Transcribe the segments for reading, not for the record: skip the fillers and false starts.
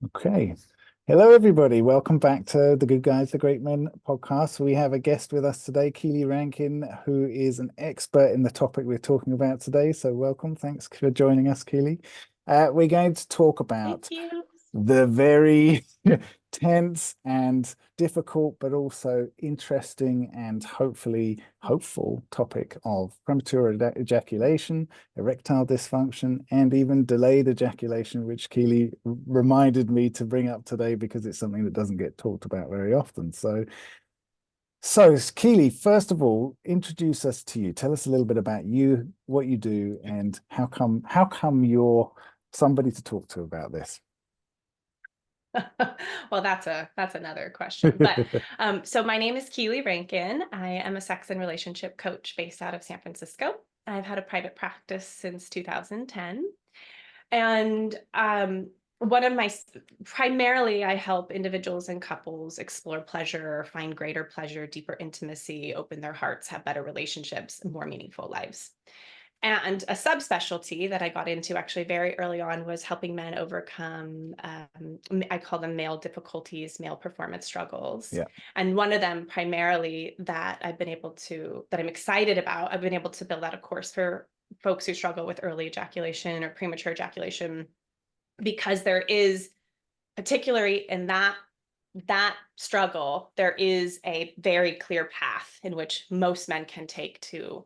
Okay. Hello, everybody. Welcome back to the Good Guys, the Great Men podcast. We have a guest with us today, Keeley Rankin, who is an expert in the topic we're talking about today. So, welcome. Thanks for joining us, Keeley. We're going to talk Thank about you. the very tense and difficult, but also interesting and hopefully hopeful topic of premature ejaculation, erectile dysfunction, and even delayed ejaculation, which Keeley reminded me to bring up today because it's something that doesn't get talked about very often. So, Keeley, first of all, introduce us to you. Tell us a little bit about you, what you do, and how come you're somebody to talk to about this. Well, that's another question. But so my name is Keeley Rankin. I am a sex and relationship coach based out of San Francisco. I've had a private practice since 2010. And one of my primarily I help individuals and couples explore pleasure, find greater pleasure, deeper intimacy, open their hearts, have better relationships, more meaningful lives. And a subspecialty that I got into actually very early on was helping men overcome, I call them male difficulties, male performance struggles. Yeah. And one of them primarily that I'm excited about, I've been able to build out a course for folks who struggle with early ejaculation or premature ejaculation, because there is, particularly in that struggle, there is a very clear path in which most men can take to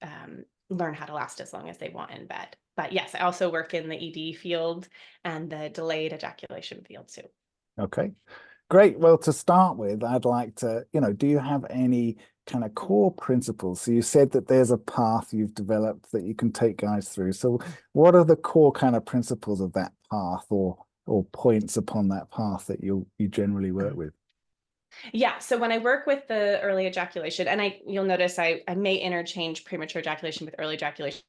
um, learn how to last as long as they want in bed. But yes, I also work in the ED field and the delayed ejaculation field too. Okay. Great. Well, to start with, I'd like to, do you have any kind of core principles? So you said that there's a path you've developed that you can take guys through. So what are the core kind of principles of that path or points upon that path that you generally work with? Yeah, so when I work with the early ejaculation, and you'll notice I may interchange premature ejaculation with early ejaculation.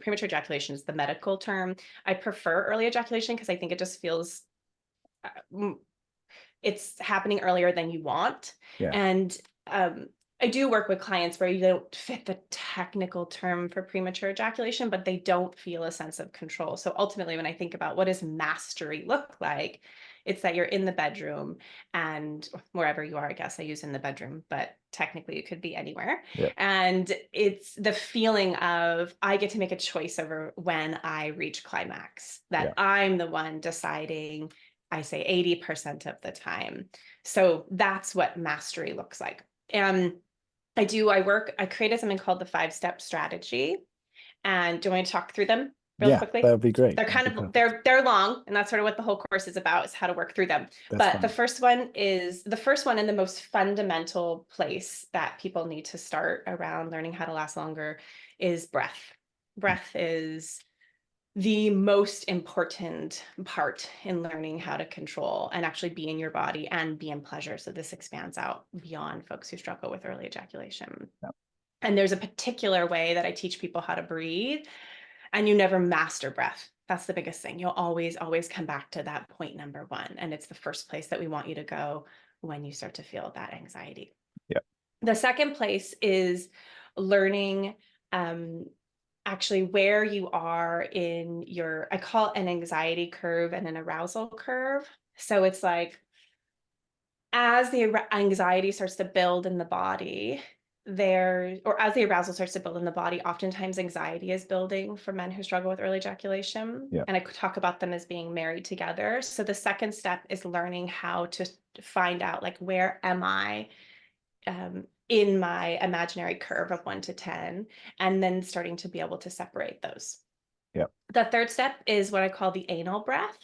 Premature ejaculation is the medical term. I prefer early ejaculation because I think it just feels uh, it's happening earlier than you want. Yeah. And I do work with clients where you don't fit the technical term for premature ejaculation, but they don't feel a sense of control. So ultimately, when I think about what does mastery look like, it's that you're in the bedroom and wherever you are, I guess I use in the bedroom, but technically it could be anywhere. Yeah. And it's the feeling of I get to make a choice over when I reach climax, Yeah. that I'm the one deciding. I say 80% of the time. So that's what mastery looks like. And I created something called the 5-step strategy. And do you want me to talk through them real Yeah, that quickly? would be great. They're That'd kind be of perfect. they're long, and that's sort of what the whole course is about, is how to work through them. That's But fine. the first one and the most fundamental place that people need to start around learning how to last longer is breath. Breath is the most important part in learning how to control and actually be in your body and be in pleasure. So this expands out beyond folks who struggle with early ejaculation. Yeah. And there's a particular way that I teach people how to breathe, and you never master breath. That's the biggest thing. You'll always come back to that point number one. And it's the first place that we want you to go when you start to feel that anxiety. Yeah. The second place is learning um, actually where you are in I call it an anxiety curve and an arousal curve. So it's like as the anxiety starts to build in the body, or as the arousal starts to build in the body, oftentimes anxiety is building for men who struggle with early ejaculation. Yeah. And I could talk about them as being married together. So the second step is learning how to find out, like, where am I in my imaginary curve of 1 to 10, and then starting to be able to separate those. Yeah. The third step is what I call the anal breath.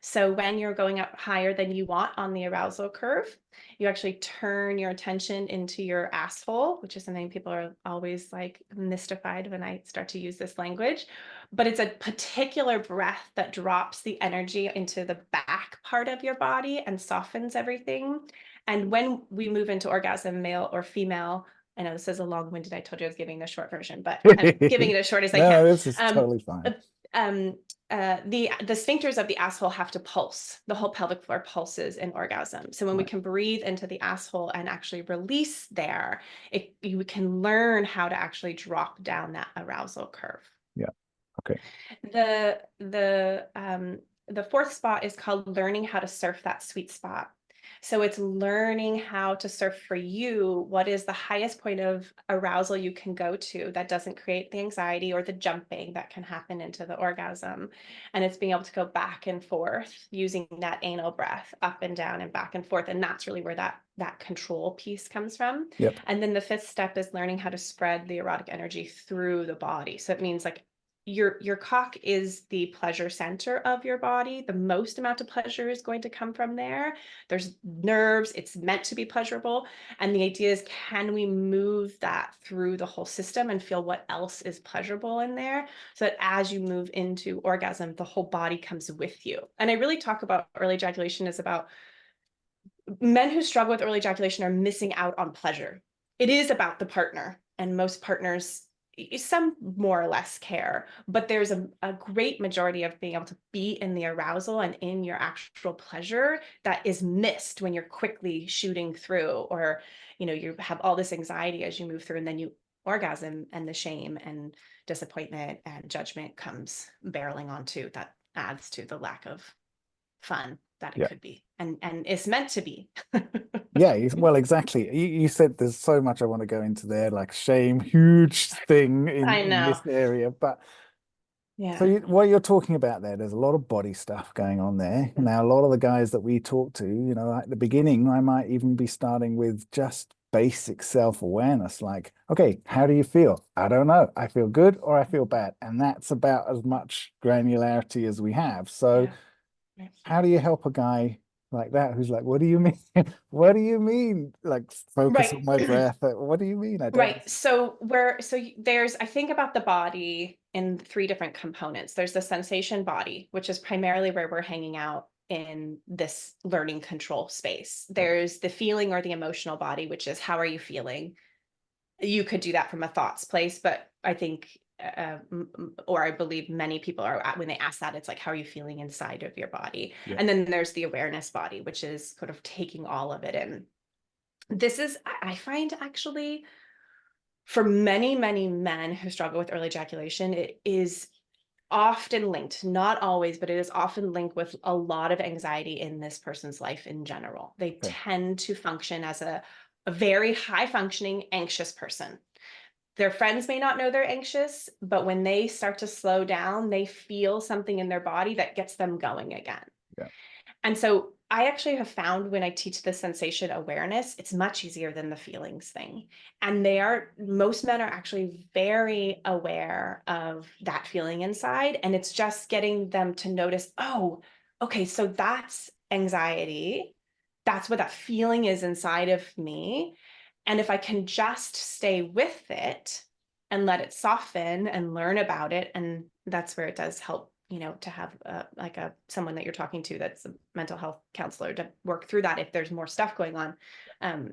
So when you're going up higher than you want on the arousal curve, you actually turn your attention into your asshole, which is something people are always like mystified when I start to use this language. But it's a particular breath that drops the energy into the back part of your body and softens everything. And when we move into orgasm, male or female, I know this is a long-winded, I told you I was giving the short version, but I'm giving it as short as I No, can. this is Um, totally fine. um, the sphincters of the asshole have to pulse. The whole pelvic floor pulses in orgasm. So when we Right. can breathe into the asshole and actually release there, you can learn how to actually drop down that arousal curve. Yeah. Okay. The the fourth spot is called learning how to surf that sweet spot. So it's learning how to surf for you. What is the highest point of arousal you can go to that doesn't create the anxiety or the jumping that can happen into the orgasm? And it's being able to go back and forth using that anal breath up and down and back and forth. And that's really where that control piece comes from. Yep. And then the fifth step is learning how to spread the erotic energy through the body. So it means like your cock is the pleasure center of your body. The most amount of pleasure is going to come from there. There's nerves, it's meant to be pleasurable. And the idea is, can we move that through the whole system and feel what else is pleasurable in there? So that as you move into orgasm, the whole body comes with you. And I really talk about early ejaculation is about men who struggle with early ejaculation are missing out on pleasure. It is about the partner, and most partners, some more or less care, but there's a great majority of being able to be in the arousal and in your actual pleasure that is missed when you're quickly shooting through, or you have all this anxiety as you move through, and then you orgasm, and the shame and disappointment and judgment comes barreling onto that, adds to the lack of fun that it Yeah. could be, and it's meant to be. Yeah, well, exactly. You said there's so much I want to go into there, like shame, huge thing I in know. this area. But so Yeah. what you're talking about there's a lot of body stuff going on there. Now, a lot of the guys that we talk to, at the beginning, I might even be starting with just basic self-awareness, like, okay, how do you feel? I don't know. I feel good or I feel bad. And that's about as much granularity as we have. So Yeah. Right. how do you help a guy like that who's like, what do you mean? What do you mean? Like, focus on Right. my breath. What do you mean? I don't. Right. There's, I think about the body in three different components. There's the sensation body, which is primarily where we're hanging out in this learning control space. Okay. There's the feeling or the emotional body, which is how are you feeling? You could do that from a thoughts place, but I think, or I believe many people are when they ask that, it's like, how are you feeling inside of your body? Yeah. And then there's the awareness body, which is sort of taking all of it in. This is, I find actually, for many, many men who struggle with early ejaculation, it is often linked, not always, but it is often linked with a lot of anxiety in this person's life in general. They Okay. tend to function as a very high functioning anxious person. Their friends may not know they're anxious, but when they start to slow down, they feel something in their body that gets them going again. Yeah. And so I actually have found when I teach the sensation awareness, it's much easier than the feelings thing. And most men are actually very aware of that feeling inside. And it's just getting them to notice, oh, okay, so that's anxiety. That's what that feeling is inside of me. And if I can just stay with it and let it soften and learn about it, and that's where it does help, to have like someone that you're talking to that's a mental health counselor to work through that if there's more stuff going on. Um,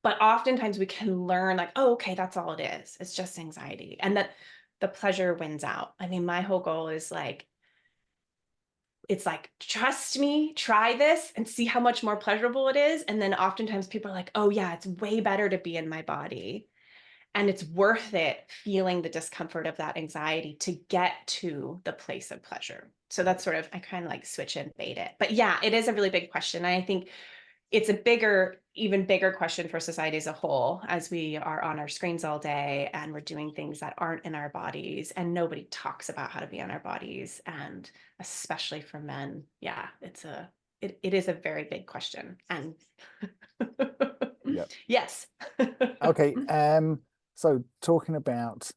but oftentimes we can learn like, oh, okay, that's all it is. It's just anxiety, and that the pleasure wins out. I mean, my whole goal is like, it's like, trust me, try this and see how much more pleasurable it is. And then oftentimes people are like, oh yeah, it's way better to be in my body. And it's worth it feeling the discomfort of that anxiety to get to the place of pleasure. So that's sort of, I kind of like switch and bait it. But yeah, it is a really big question. And I think it's a even bigger question for society as a whole, as we are on our screens all day and we're doing things that aren't in our bodies, and nobody talks about how to be in our bodies. And especially for men, yeah, it is a very big question. And Yeah. yes. Okay. So talking about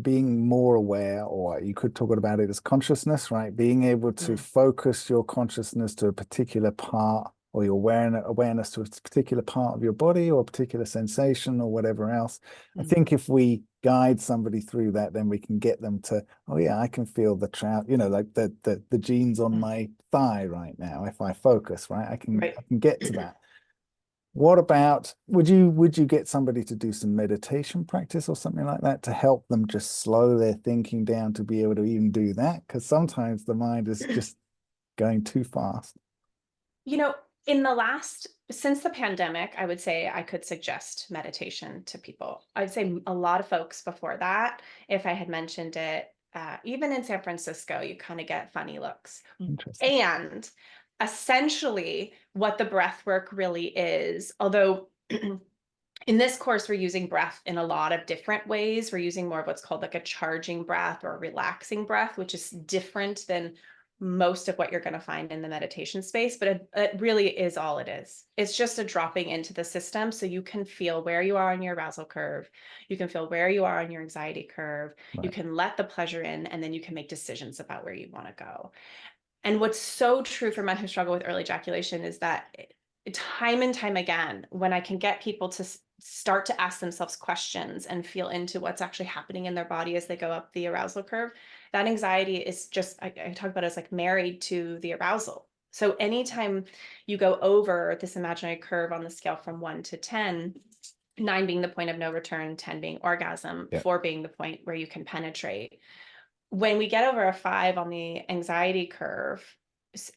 being more aware, or you could talk about it as consciousness, right? Being able to Mm, focus your consciousness to a particular part, or your awareness to a particular part of your body or a particular sensation or whatever else. I mm, think if we guide somebody through that, then we can get them to, oh yeah, I can feel the trout, like the genes on mm. my thigh right now. If I focus, right, Right. I can get to that. What about, would you get somebody to do some meditation practice or something like that to help them just slow their thinking down to be able to even do that? Because sometimes the mind is just going too fast. You know, since the pandemic, I would say I could suggest meditation to people. I'd say a lot of folks before that, if I had mentioned it, even in San Francisco, you kind of get funny looks. Interesting. And essentially, what the breath work really is, although in this course, we're using breath in a lot of different ways. We're using more of what's called like a charging breath or a relaxing breath, which is different than most of what you're going to find in the meditation space, but it really is all it is. It's just a dropping into the system so you can feel where you are on your arousal curve. You can feel where you are on your anxiety curve. You Right. can let the pleasure in, and then you can make decisions about where you want to go. And what's so true for men who struggle with early ejaculation is that time and time again, when I can get people to start to ask themselves questions and feel into what's actually happening in their body as they go up the arousal curve, that anxiety is just, I talk about it as like married to the arousal. So anytime you go over this imaginary curve on the scale from 1 to 10, 9 being the point of no return, 10 being orgasm, Yeah. 4 being the point where you can penetrate, when we get over a 5 on the anxiety curve,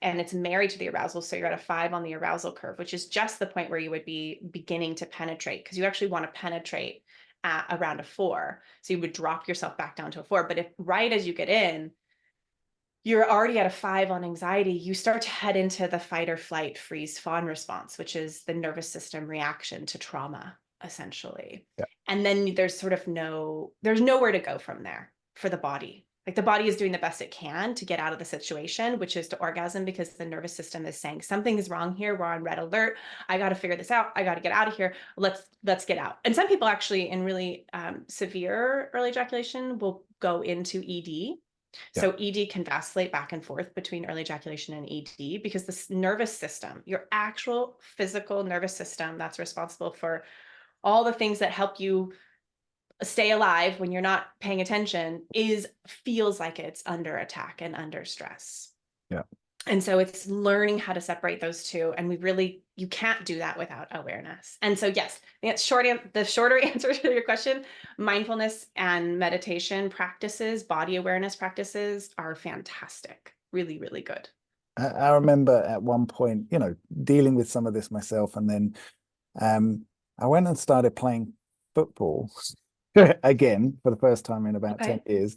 and it's married to the arousal, so you're at a 5 on the arousal curve, which is just the point where you would be beginning to penetrate, because you actually want to penetrate at around a 4. So you would drop yourself back down to a 4. But if right as you get in, you're already at a 5 on anxiety, you start to head into the fight or flight, freeze, fawn response, which is the nervous system reaction to trauma, essentially. Yeah. And then there's nowhere to go from there for the body. Like the body is doing the best it can to get out of the situation, which is to orgasm, because the nervous system is saying something is wrong here. We're on red alert. I got to figure this out. I got to get out of here. Let's get out. And some people actually in really severe early ejaculation will go into ED. Yeah. So ED can vacillate back and forth between early ejaculation and ED, because this nervous system, your actual physical nervous system that's responsible for all the things that help you stay alive when you're not paying attention, feels like it's under attack and under stress. Yeah. And so it's learning how to separate those two. And you can't do that without awareness. And so, yes, the shorter answer to your question, mindfulness and meditation practices, body awareness practices are fantastic. Really, really good. I remember at one point, dealing with some of this myself, and then I went and started playing football again for the first time in about 10 Okay. years,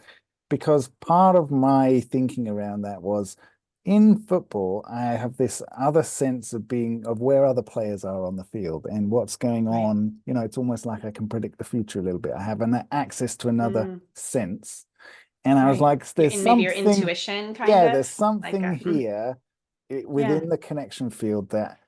because part of my thinking around that was, in football, I have this other sense of where other players are on the field and what's going Right. on. It's almost like I can predict the future a little bit. I have an access to another Mm, sense. And I was right. like, there's Maybe your something, intuition, kind yeah, of there's like something a, here yeah. within the connection field that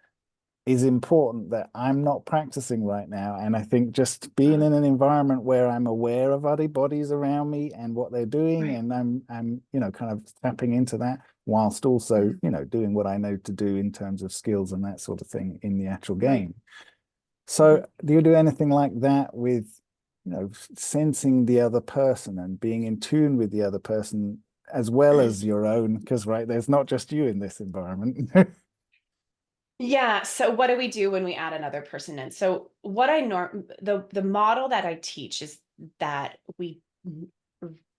is important that I'm not practicing right now. And I think just being Uh, in an environment where I'm aware of other bodies around me and what they're doing, right. and I'm kind of tapping into that whilst also, Mhm. doing what I know to do in terms of skills and that sort of thing in the actual Right. game. So Mhm. do you do anything like that with, sensing the other person and being in tune with the other person as well as your own? Because, right, there's not just you in this environment. Yeah. So what do we do when we add another person in? So what I the model that I teach is that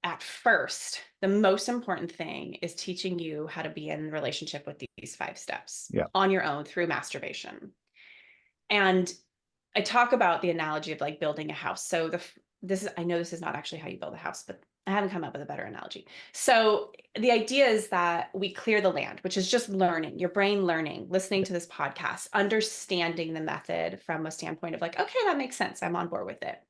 at first, the most important thing is teaching you how to be in relationship with these 5 steps Yeah. on your own through masturbation. And I talk about the analogy of like building a house. So I know this is not actually how you build a house, but I haven't come up with a better analogy. So the idea is that we clear the land, which is just learning, your brain learning, listening to this podcast, understanding the method from a standpoint of like, okay, that makes sense. I'm on board with it.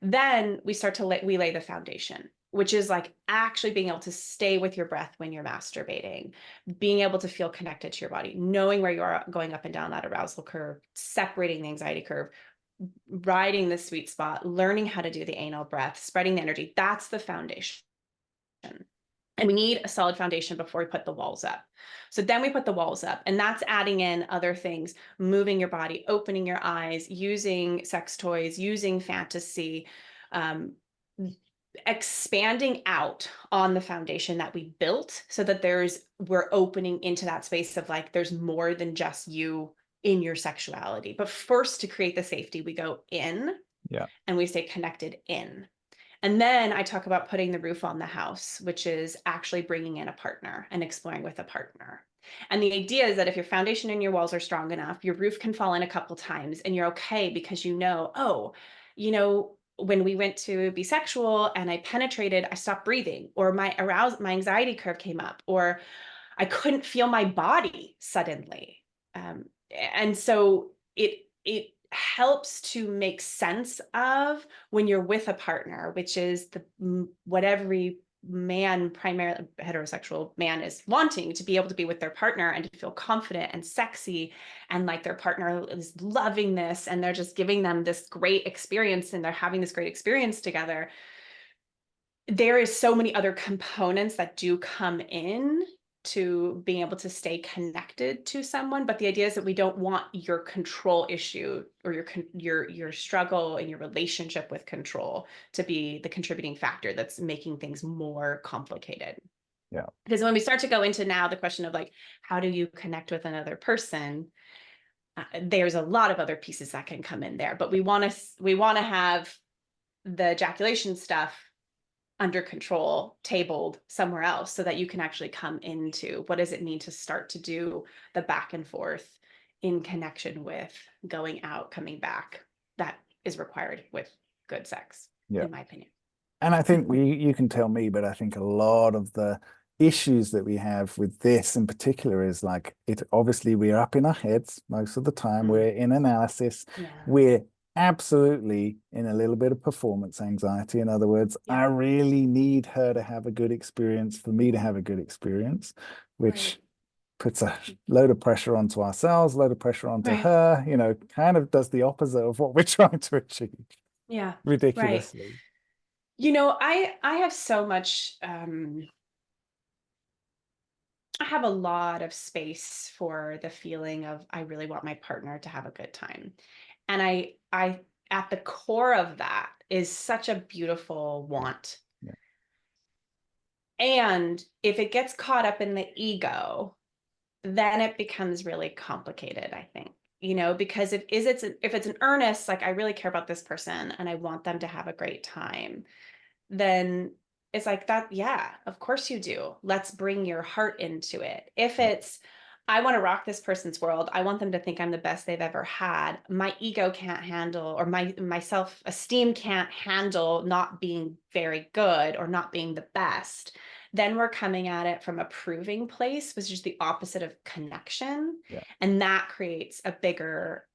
Then we start to we lay the foundation, which is like actually being able to stay with your breath when you're masturbating, being able to feel connected to your body, knowing where you are going up and down that arousal curve, separating the anxiety curve, riding the sweet spot, learning how to do the anal breath, spreading the energy. That's the foundation. And we need a solid foundation before we put the walls up. So then we put the walls up, and that's adding in other things, moving your body, opening your eyes, using sex toys, using fantasy, um, expanding out on the foundation that we built, so that we're opening into that space of like, there's more than just you in your sexuality. But first, to create the safety, we go in Yeah. and we stay connected in. And then I talk about putting the roof on the house, which is actually bringing in a partner and exploring with a partner. And the idea is that if your foundation and your walls are strong enough, your roof can fall in a couple times and you're okay, because oh, you know, when we went to be sexual and I penetrated, I stopped breathing, or my anxiety curve came up, or I couldn't feel my body suddenly. Um, and so it helps to make sense of when you're with a partner, which is what every man, primarily heterosexual man, is wanting, to be able to be with their partner and to feel confident and sexy, and like their partner is loving this and they're just giving them this great experience and they're having this great experience together. There is so many other components that do come in to being able to stay connected to someone, but the idea is that we don't want your control issue or your struggle in your relationship with control to be the contributing factor that's making things more complicated. Yeah. Because when we start to go into now the question of like, how do you connect with another person, there's a lot of other pieces that can come in there, but we want to have the ejaculation stuff under control, tabled somewhere else, so that you can actually come into what does it mean to start to do the back and forth in connection with going out, coming back, that is required with good sex, Yeah. in my opinion. And I think you can tell me, but I think a lot of the issues that we have with this in particular is like, it obviously we're up in our heads most of the time. We're in analysis. Yeah. We're absolutely in a little bit of performance anxiety. In other words, Yeah. I really need her to have a good experience for me to have a good experience, which puts a load of pressure onto ourselves, load of pressure onto Right. her, kind of does the opposite of what we're trying to achieve Yeah. Right. ridiculously. I have so much I have a lot of space for the feeling of I really want my partner to have a good time. And I at the core of that is such a beautiful want. Yeah. And if it gets caught up in the ego, then it becomes really complicated, I think. Because if it's an earnest, like I really care about this person and I want them to have a great time, then it's like that. Yeah, of course you do. Let's bring your heart into it. If Yeah. it's, I want to rock this person's world, I want them to think I'm the best they've ever had, my ego can't handle, or my self-esteem can't handle not being very good or not being the best, then we're coming at it from a proving place, which is the opposite of connection. Yeah. And that creates a bigger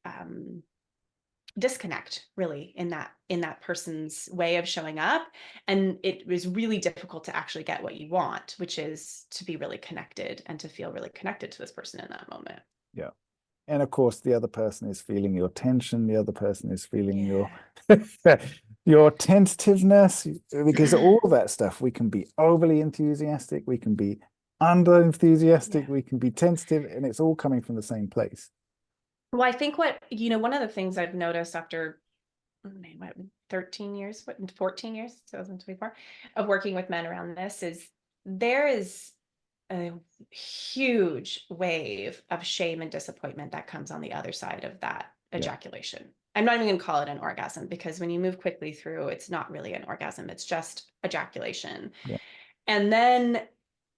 disconnect, really, in that person's way of showing up, and it was really difficult to actually get what you want, which is to be really connected and to feel really connected to this person in that moment. Yeah. And of course, the other person is feeling your tension. The other person is feeling your Yeah. your tentativeness, because all of that stuff, we can be overly enthusiastic, we can be under enthusiastic, Yeah. we can be tentative, and it's all coming from the same place. Well, I think one of the things I've noticed after, oh man, what, 13 years, 14 years, 2024, of working with men around this is there is a huge wave of shame and disappointment that comes on the other side of that Yeah. ejaculation. I'm not even going to call it an orgasm, because when you move quickly through, it's not really an orgasm, it's just ejaculation. Yeah. And then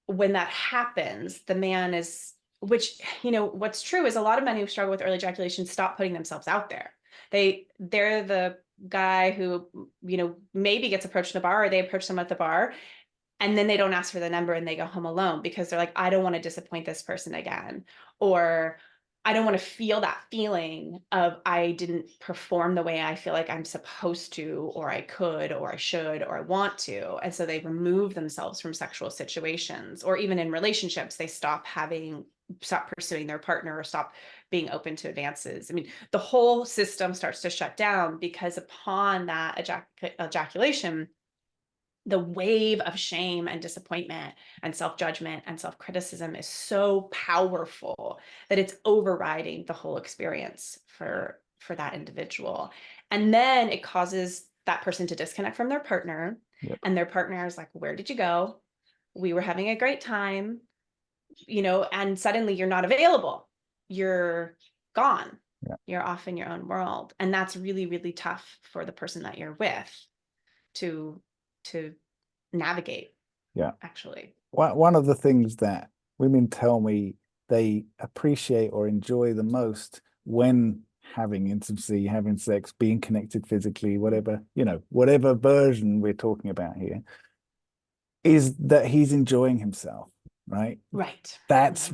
when that happens, the man is, which, what's true is a lot of men who struggle with early ejaculation stop putting themselves out there. They're the guy who, maybe gets approached in a bar, or they approach someone at the bar, and then they don't ask for the number and they go home alone because they're like, I don't want to disappoint this person again. Or I don't want to feel that feeling of I didn't perform the way I feel like I'm supposed to, or I could, or I should, or I want to. And so they remove themselves from sexual situations, or even in relationships, they stop pursuing their partner, or stop being open to advances. I mean, the whole system starts to shut down, because upon that ejaculation, the wave of shame and disappointment and self-judgment and self-criticism is so powerful that it's overriding the whole experience for that individual. And then it causes that person to disconnect from their partner. Yep. And their partner is like, where did you go? We were having a great time, and suddenly you're not available. You're gone. Yeah. You're off in your own world. And that's really, really tough for the person that you're with to navigate. Yeah. Actually. One of the things that women tell me they appreciate or enjoy the most when having intimacy, having sex, being connected physically, whatever, whatever version we're talking about here, is that he's enjoying himself, right? Right. That's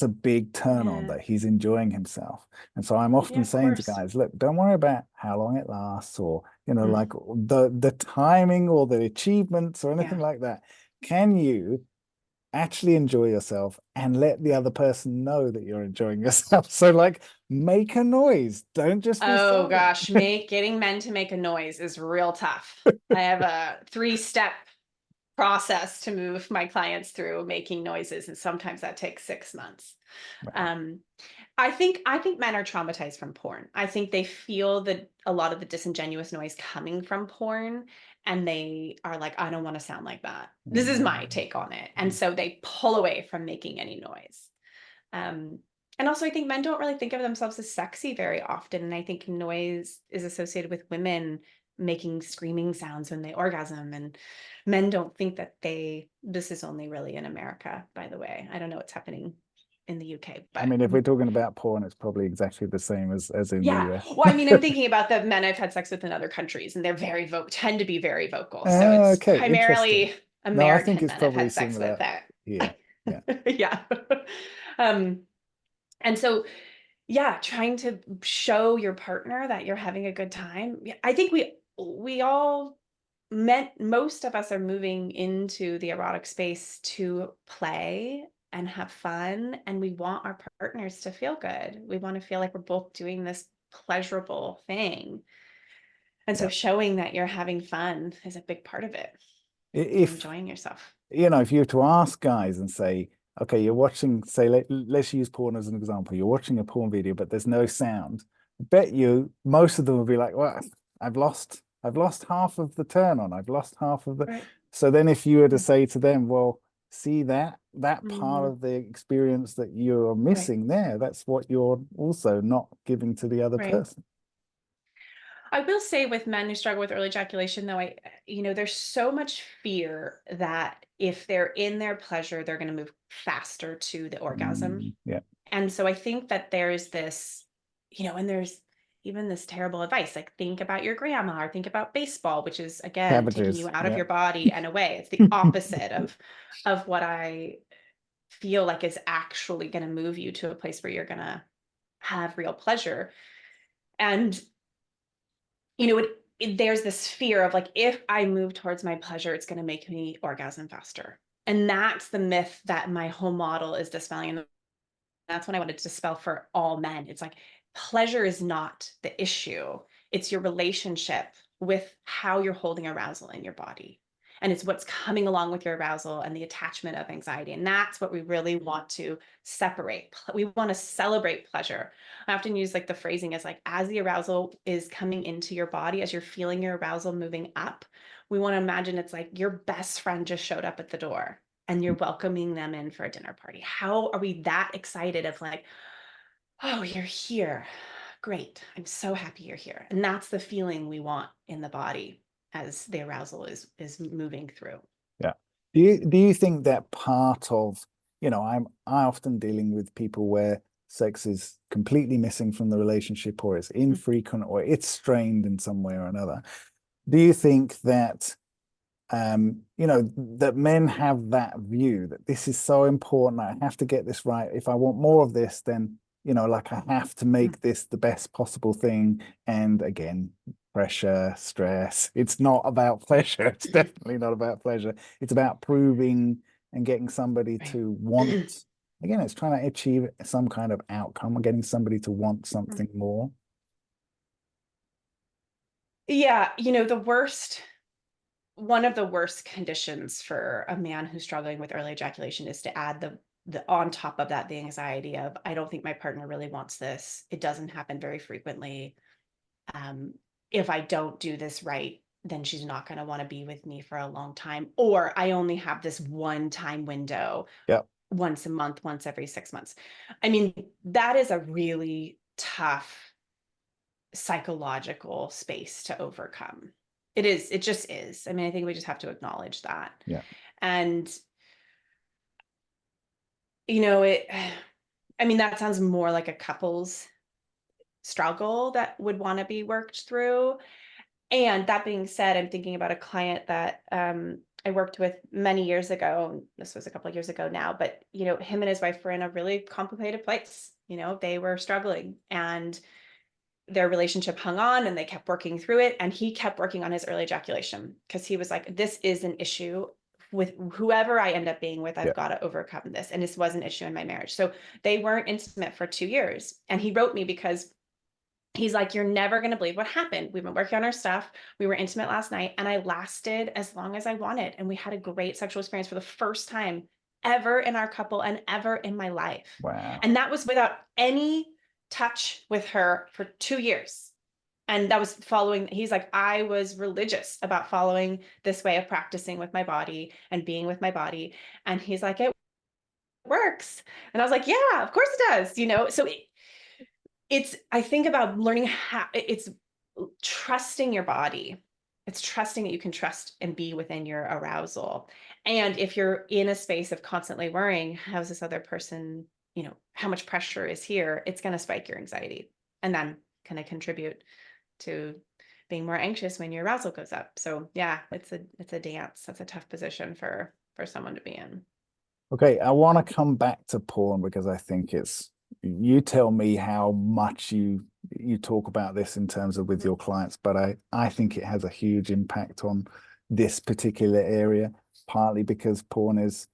a big turn on, Yeah. that he's enjoying himself. And so I'm Yeah, often of saying to course. guys, look, don't worry about how long it lasts, or Mm. like the timing or the achievements or anything Yeah. like that. Can you actually enjoy yourself and let the other person know that you're enjoying yourself? So like, make a noise, don't just be Oh silent. gosh, getting men to make a noise is real tough. I have a 3-step process to move my clients through making noises, and sometimes that takes 6 months. Right. Um, I think men are traumatized from porn. I think they feel that a lot of the disingenuous noise coming from porn, and they are like, I don't want to sound like that. This is my take on it. And so they pull away from making any noise. Um, and also, I think men don't really think of themselves as sexy very often. And I think noise is associated with women making screaming sounds when they orgasm. And men don't think that this is only really in America, by the way. I don't know what's happening in the UK, I but mean, if we're talking about porn, it's probably exactly the same as in the yeah. US. Well, I mean, I'm thinking about the men I've had sex with in other countries, and they're tend to be very vocal. So it's Okay, interesting. primarily No, I think American it's men I've probably had sex with similar that. here. Yeah. Yeah. Um, and so yeah, trying to show your partner that you're having a good time. Yeah, I think we all meant most of us are moving into the erotic space to play and have fun, and we want our partners to feel good. We want to feel like we're both doing this pleasurable thing. And so Yeah. showing that you're having fun is a big part of it. You're If, enjoying yourself. if you were to ask guys and say, okay, you're watching, say, let's use porn as an example. You're watching a porn video, but there's no sound. I bet you most of them will be like, well, I've lost half of the turn on. I've lost half of the. Right. So then if you were to say to them, well, see that part Mhm. of the experience that you're Right. missing there, that's what you're also not giving to the other Right. person. I will say with men who struggle with early ejaculation, though, there's so much fear that if they're in their pleasure, they're going to move faster to the orgasm. Yeah. And so I think that there's this, and there's even this terrible advice, like think about your grandma or think about baseball, which is again taking you Cabbages. out of Yeah. your body and away. It's the opposite of what I feel like is actually going to move you to a place where you're going to have real pleasure. And there's this fear of like, if I move towards my pleasure, it's going to make me orgasm faster. And that's the myth that my whole model is dispelling. And that's when I wanted to dispel for all men. It's like pleasure is not the issue. It's your relationship with how you're holding arousal in your body. And it's what's coming along with your arousal and the attachment of anxiety. And that's what we really want to separate. We want to celebrate pleasure. I often use like the phrasing as like, as the arousal is coming into your body, as you're feeling your arousal moving up, we want to imagine it's like your best friend just showed up at the door and you're welcoming them in for a dinner party. How are we that excited of like, oh, you're here. Great. I'm so happy you're here. And that's the feeling we want in the body as the arousal is moving through. Yeah. Do you think that part of, I often dealing with people where sex is completely missing from the relationship, or it's Mm. infrequent, or it's strained in some way or another? Do you think that that men have that view that this is so important, I have to get this right. If I want more of this, then like I have to Mm. make this the best possible thing. And again, pressure, stress. It's not about pleasure. It's definitely not about pleasure. It's about proving and getting somebody Right. to want. Again, it's trying to achieve some kind of outcome or getting somebody to want Mm. something more. Yeah, one of the worst conditions for a man who's struggling with early ejaculation is to add the on top of that the anxiety of I don't think my partner really wants this. It doesn't happen very frequently. um, if I don't do this right, then she's not going to want to be with me for a long time. Or I only have this one time window Yeah. once a month, once every 6 months. I mean, that is a really tough psychological space to overcome. It is, it just is. I mean, I think we just have to acknowledge that. Yeah. And, it, I mean, that sounds more like a couple's struggle that would want to be worked through. And that being said, I'm thinking about a client that I worked with many years ago. This was a couple of years ago now, but him and his wife were in a really complicated place. They were struggling, and their relationship hung on, and they kept working through it. And he kept working on his early ejaculation because he was like, this is an issue with whoever I end up being with. I've Yeah. got to overcome this. And this was an issue in my marriage. So they weren't intimate for 2 years. And he wrote me because he's like, you're never going to believe what happened. We've been working on our stuff. We were intimate last night, and I lasted as long as I wanted. And we had a great sexual experience for the first time ever in our couple and ever in my life. Wow. And that was without any touch with her for 2 years. And that was he's like, I was religious about following this way of practicing with my body and being with my body. And he's like, it works. And I was like, yeah, of course it does. So I think about learning how it's trusting your body. It's trusting that you can trust and be within your arousal. And if you're in a space of constantly worrying, how's this other person, how much pressure is here, it's going to spike your anxiety and then kind of contribute to being more anxious when your arousal goes up. So yeah, it's a dance. That's a tough position for someone to be in. Okay, I want to come back to porn because I think you tell me how much you talk about this in terms of with your clients, but I think it has a huge impact on this particular area, partly because porn it's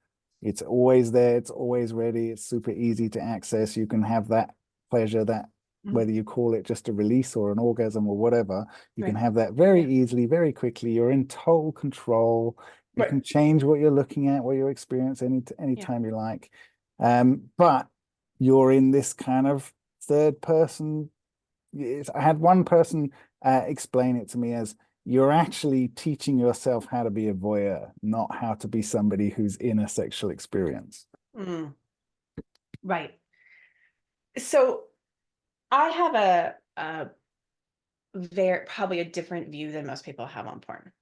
always there, it's always ready, it's super easy to access. You can have that pleasure, that whether you call it just a release or an orgasm or whatever, you can have that very easily, very quickly. You're in total control. You can change what you're looking at, what you experience anytime you like. But you're in this kind of third person. I had one person explain it to me as you're actually teaching yourself how to be a voyeur, not how to be somebody who's in a sexual experience. Right. So I have probably a different view than most people have on porn.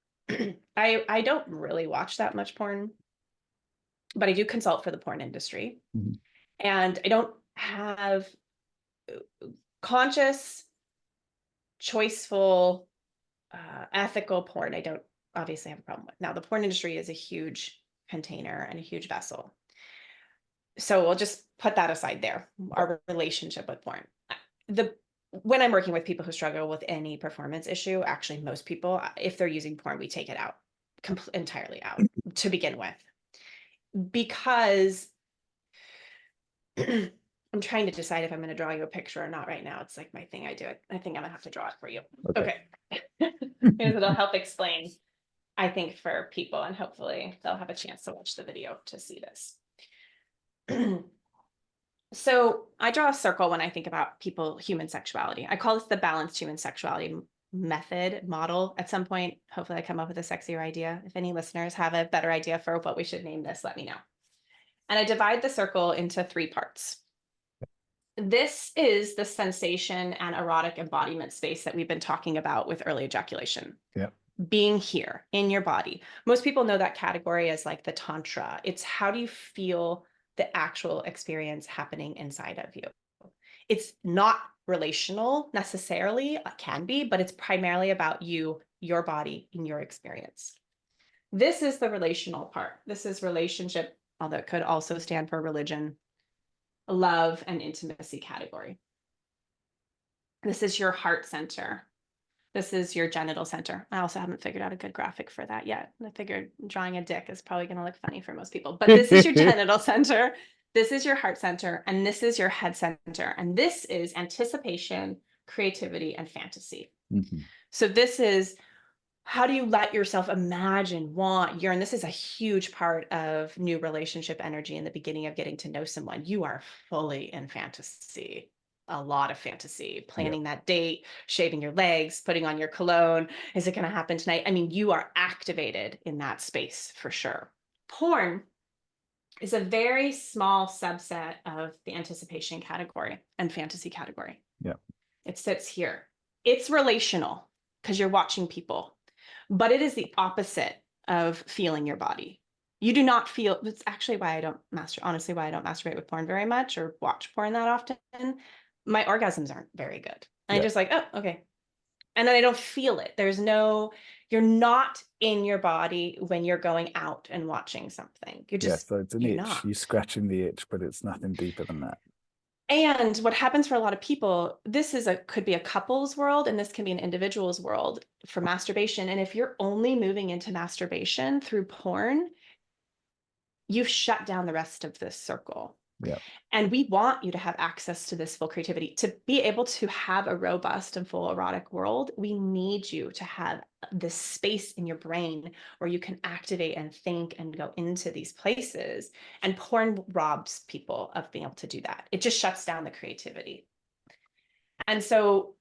I don't really watch that much porn, but I do consult for the porn industry. Mhm. And I don't have conscious, choiceful, ethical porn. I don't obviously have a problem with. Now, the porn industry is a huge container and a huge vessel. So we'll just put that aside there, our relationship with porn. When I'm working with people who struggle with any performance issue, actually most people, if they're using porn, we take it out, entirely out to begin with. Because I'm trying to decide if I'm going to draw you a picture or not right now. It's like my thing I do. I think I'm going to have to draw it for you. Okay. Because it'll help explain, I think, for people, and hopefully they'll have a chance to watch the video to see this. So I draw a circle when I think about human sexuality. I call this the balanced human sexuality model. At some point, hopefully I come up with a sexier idea. If any listeners have a better idea for what we should name this, let me know. And I divide the circle into 3 parts. This is the sensation and erotic embodiment space that we've been talking about with early ejaculation. Yeah. Being here in your body. Most people know that category as like the tantra. It's how do you feel the actual experience happening inside of you. It's not relational necessarily, it can be, but it's primarily about you, your body, and your experience. This is the relational part. This is relationship, although it could also stand for religion, love, and intimacy category. This is your heart center. This is your genital center. I also haven't figured out a good graphic for that yet. I figured drawing a dick is probably going to look funny for most people, but this is your genital center. This is your heart center, and this is your head center. And this is anticipation, creativity, and fantasy. So this is, how do you let yourself imagine, want, yearn? This is a huge part of new relationship energy in the beginning of getting to know someone. You are fully in fantasy. A lot of fantasy, planning that date, shaving your legs, putting on your cologne. Is it going to happen tonight? I mean, you are activated in that space for sure. Porn is a very small subset of the anticipation category and fantasy category. Yeah. It sits here. It's relational because you're watching people, but it is the opposite of feeling your body. You do not feel, it's actually why I don't masturbate with porn very much or watch porn that often. My orgasms aren't very good. And I just like, oh, okay. And then I don't feel it. You're not in your body when you're going out and watching something. So it's an You're itch. not. You're scratching the itch, but it's nothing deeper than that. And what happens for a lot of people, could be a couple's world, and this can be an individual's world for masturbation. And if you're only moving into masturbation through porn, you've shut down the rest of this circle. Yeah. And we want you to have access to this full creativity. To be able to have a robust and full erotic world, we need you to have this space in your brain where you can activate and think and go into these places. And porn robs people of being able to do that. It just shuts down the creativity. And so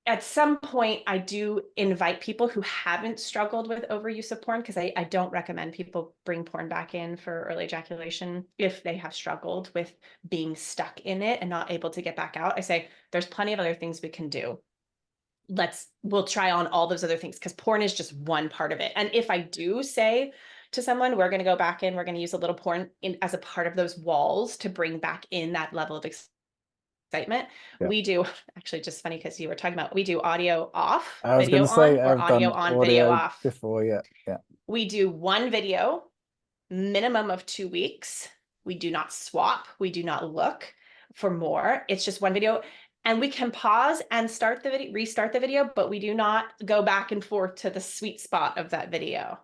at some point, I do invite people who haven't struggled with overuse of porn, because I don't recommend people bring porn back in for early ejaculation if they have struggled with being stuck in it and not able to get back out. I say, there's plenty of other things we can do. We'll try on all those other things, because porn is just one part of it. And if I do say to someone, we're going to go back in, we're going to use a little porn as a part of those walls to bring back in that level of excitement. Yeah. We do, actually, just funny because you were talking about, we do audio off, I was going video to say on, or I've audio done on, video audio off. before. Yeah. Yeah. We do one video, minimum of 2 weeks. We do not swap. We do not look for more. It's just one video. And we can pause and start the video, restart the video, but we do not go back and forth to the sweet spot of that video.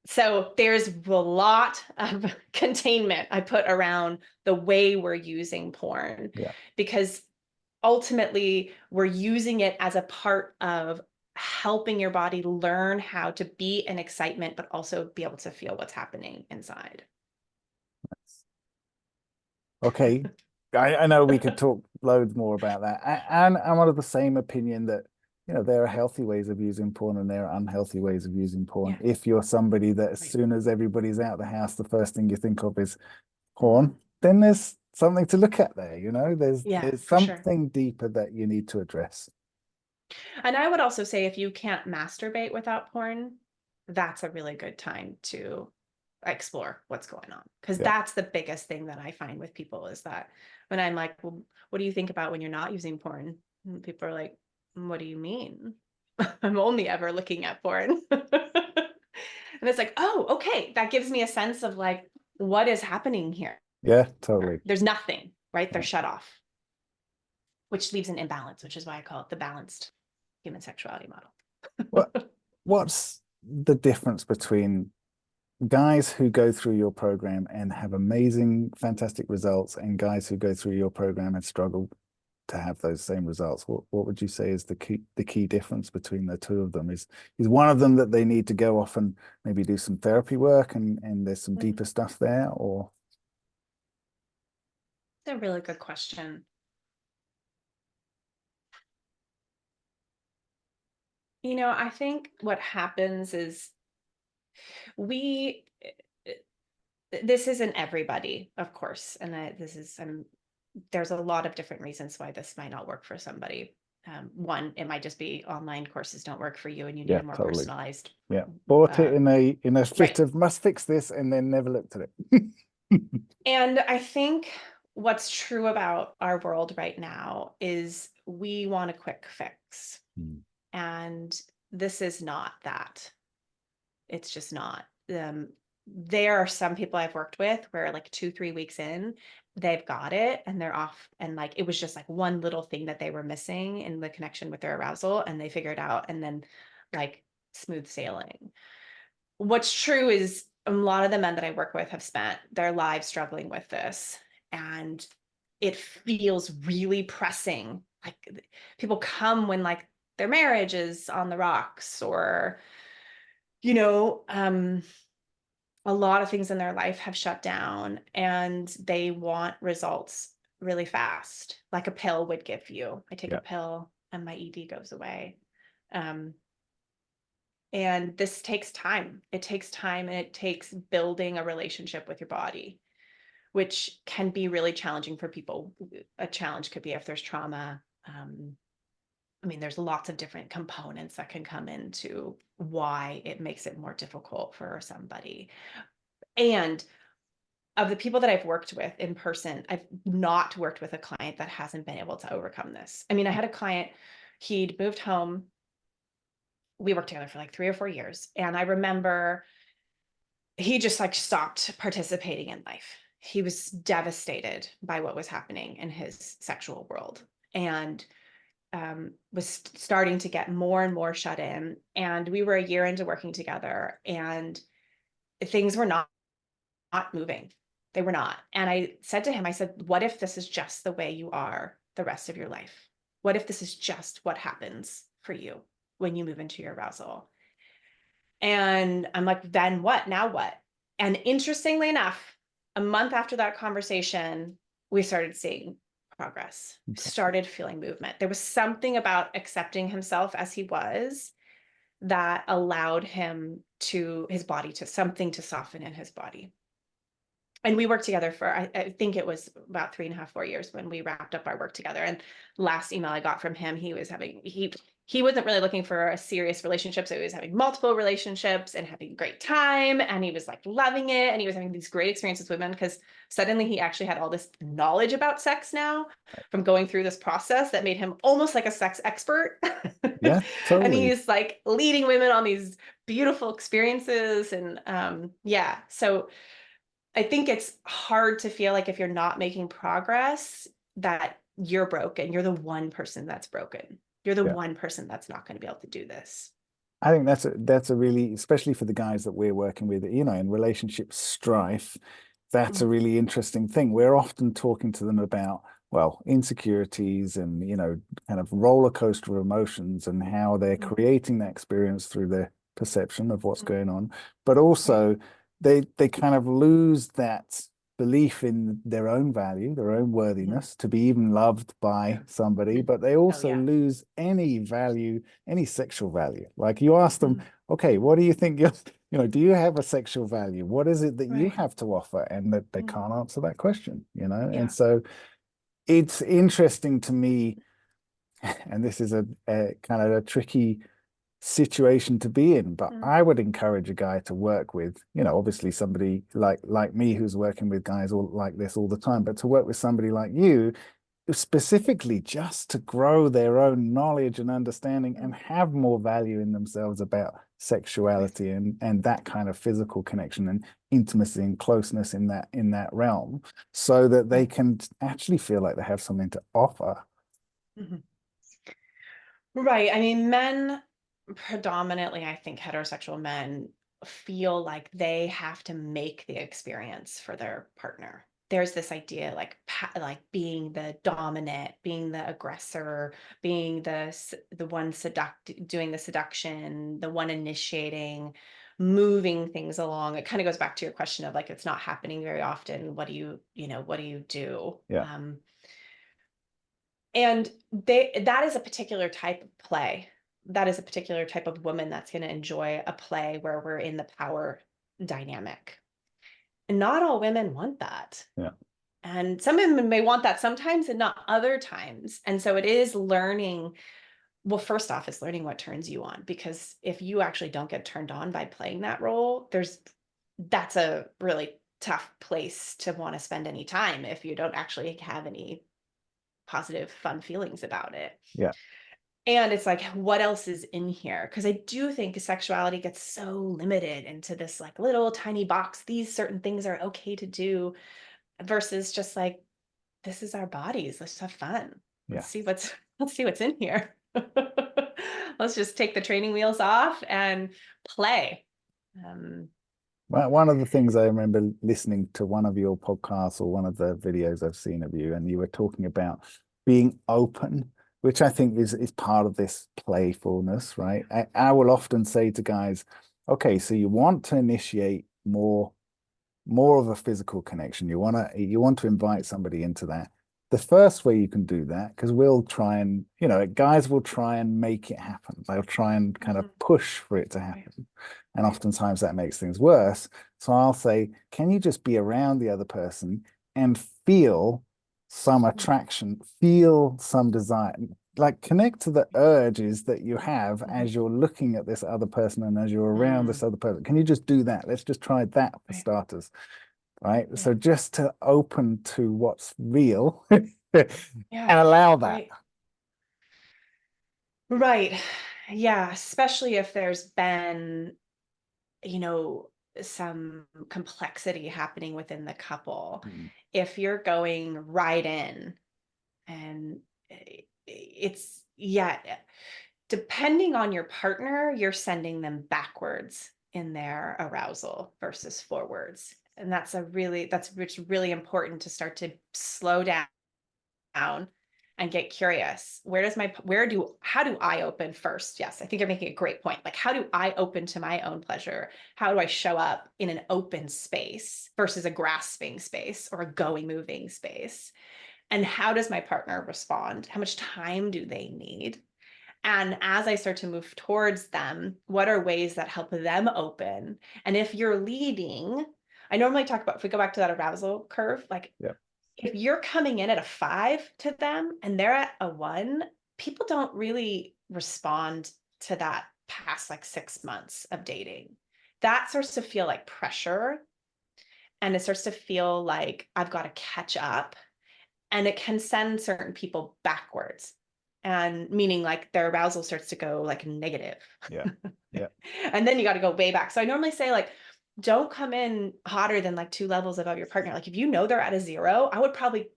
So there's a lot of containment I put around the way we're using porn, Yeah. because ultimately we're using it as a part of helping your body learn how to be in excitement, but also be able to feel what's happening inside. Okay. I know we could talk loads more about that. And I'm of the same opinion that, there are healthy ways of using porn and there are unhealthy ways of using porn. Yeah. If you're somebody that as Right. soon as everybody's out of the house, the first thing you think of is porn, then there's something to look at there, There's For sure. something deeper that you need to address. And I would also say, if you can't masturbate without porn, that's a really good time to explore what's going on. Because Yeah. that's the biggest thing that I find with people, is that when I'm like, well, what do you think about when you're not using porn? And people are like, what do you mean? I'm only ever looking at porn. And it's like, oh, okay. That gives me a sense of like, what is happening here? Yeah, totally. There's nothing, right? They're Yeah. shut off, which leaves an imbalance, which is why I call it the balanced human sexuality model. What's the difference between guys who go through your program and have amazing, fantastic results and guys who go through your program and struggle to have those same results? What would you say is the key difference between the two of them? Is one of them that they need to go off and maybe do some therapy work and there's some deeper stuff there, or? That's a really good question. I think what happens is this isn't everybody, of course. And there's a lot of different reasons why this might not work for somebody. One, it might just be online courses don't work for you and you need a more Totally. personalized. Yeah. Bought it in a fit Right. of must fix this and then never looked at it. And I think what's true about our world right now is we want a quick fix. And this is not that. It's just not. There are some people I've worked with where like 2-3 weeks in, they've got it and they're off. And like, it was just like one little thing that they were missing in the connection with their arousal, and they figure it out, and then like smooth sailing. What's true is a lot of the men that I work with have spent their lives struggling with this, and it feels really pressing. Like people come when like their marriage is on the rocks, or a lot of things in their life have shut down and they want results really fast, like a pill would give you. I take a pill and my ED goes away. And this takes time. It takes time, and it takes building a relationship with your body, which can be really challenging for people. A challenge could be if there's trauma. There's lots of different components that can come into why it makes it more difficult for somebody. And of the people that I've worked with in person, I've not worked with a client that hasn't been able to overcome this. I mean, I had a client, he'd moved home. We worked together for like 3 or 4 years. And I remember he just like stopped participating in life. He was devastated by what was happening in his sexual world, and was starting to get more and more shut in. And we were a year into working together, and things were not moving. They were not. And I said to him, I said, what if this is just the way you are the rest of your life? What if this is just what happens for you when you move into your arousal? And I'm like, then what? Now what? And interestingly enough, a month after that conversation, we started seeing progress, Okay. started feeling movement. There was something about accepting himself as he was that allowed him to his body to something to soften in his body. And we worked together for, I think it was about 3.5, 4 years when we wrapped up our work together. And last email I got from him, he wasn't really looking for a serious relationship. So he was having multiple relationships and having a great time. And he was like loving it. And he was having these great experiences with women, because suddenly he actually had all this knowledge about sex now from going through this process that made him almost like a sex expert. Yeah, And totally. he's like leading women on these beautiful experiences. And yeah, so I think it's hard to feel like if you're not making progress, that you're broken. You're the one person that's broken. You're the Yeah. one person that's not going to be able to do this. I think that's a really, especially for the guys that we're working with, in relationship strife, that's a Mm, really interesting thing. We're often talking to them about, well, insecurities and, kind of roller coaster of emotions and how they're mm, creating that experience through their perception of what's mm. going on. But Right, also they kind of lose that belief in their own value, their own mhm. worthiness to be even loved by somebody, but they Oh also yeah. lose any value, any sexual value. Like you ask them, Mm, okay, what do you think do you have a sexual value? What is it that you right. have to offer? And that they Mm, can't answer that question. And yeah. so it's interesting to me, and this is a kind of a tricky situation to be in, but Mm, I would encourage a guy to work with, obviously somebody like me who's working with guys all like this all the time, but to work with somebody like you specifically just to grow their own knowledge and understanding and mm, have more value in themselves about right. sexuality and that kind of physical connection and intimacy and closeness in that realm, so that they Mm, can actually feel like they have something to offer. mhm. Right. I mean, men predominantly, I think heterosexual men feel like they have to make the experience for their partner. There's this idea like like being the dominant, being the aggressor, being the one doing the seduction, the one initiating, moving things along. It kind of goes back to your question of like it's not happening very often. What do you do? Yeah, And that is a particular type of play. That is a particular type of woman that's going to enjoy a play where we're in the power dynamic. And not all women want that. yeah, And some women may want that sometimes and not other times. And so it is learning. Well, first off, it's learning what turns you on, because if you actually don't get turned on by playing that role, that's a really tough place to want to spend any time if you don't actually have any positive, fun feelings about it. yeah. And it's like, what else is in here? Because I do think sexuality gets so limited into this like little tiny box. These certain things are okay to do versus just like, this is our bodies. Let's have fun. Yeah. Let's see what's in here. Let's just take the training wheels off and play. Um, Well, one of the things I remember listening to one of your podcasts or one of the videos I've seen of you, and you were talking about being open, which I think is part of this playfulness, right? I will often say to guys, okay, so you want to initiate more of a physical connection. You want to invite somebody into that. The first way you can do that, because we'll try and, guys will try and make it happen. They'll try and kind of mhm, push for it to right, happen. And right. oftentimes that makes things worse. So I'll say, can you just be around the other person and feel some Mm, attraction, feel some desire, like connect to the urges that you have mhm, as you're looking at this other person and as you're around mm, this other person. Can you just do that? Let's just try that for right. starters. right? Yeah. So just to open to what's real and Yeah. allow that. Right. Right. Yeah. Especially if there's been, you know, some complexity happening within the couple. Mm. If you're going right in and it's, yeah, depending on your partner, you're sending them backwards in their arousal versus forwards. And that's it's really important to start to slow down and get curious. How do I open first? Yes, I think you're making a great point. Like, how do I open to my own pleasure? How do I show up in an open space versus a grasping space or a going, moving space? And how does my partner respond? How much time do they need? And as I start to move towards them, what are ways that help them open? And if you're leading, I normally talk about, if we go back to that arousal curve, like Yeah. if you're coming in at a 5 to them and they're at a 1, people don't really respond to that past like 6 months of dating. That starts to feel like pressure, and it starts to feel like I've got to catch up, and it can send certain people backwards. And meaning like their arousal starts to go like negative. Yeah. Yeah. And then you got to go way back. So I normally say, like, don't come in hotter than like 2 levels above your partner. Like if you know they're at a 0, I would probably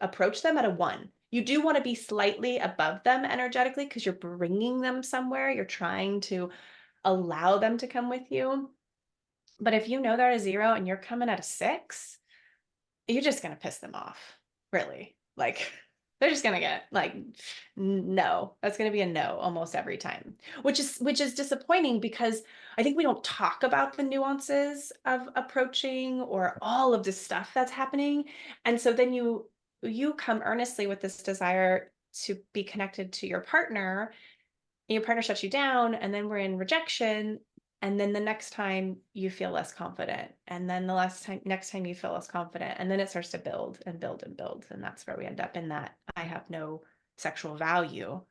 approach them at a 1. You do want to be slightly above them energetically because you're bringing them somewhere. You're trying to allow them to come with you. But if you know they're at a 0 and you're coming at a 6, you're just going to piss them off, really. Like they're just going to get like, no, that's going to be a no almost every time, which is disappointing because I think we don't talk about the nuances of approaching or all of this stuff that's happening. And so then you come earnestly with this desire to be connected to your partner shuts you down, and then we're in rejection, and then the next time you feel less confident, and then next time you feel less confident, and then it starts to build and build and build, and that's where we end up in that I have no sexual value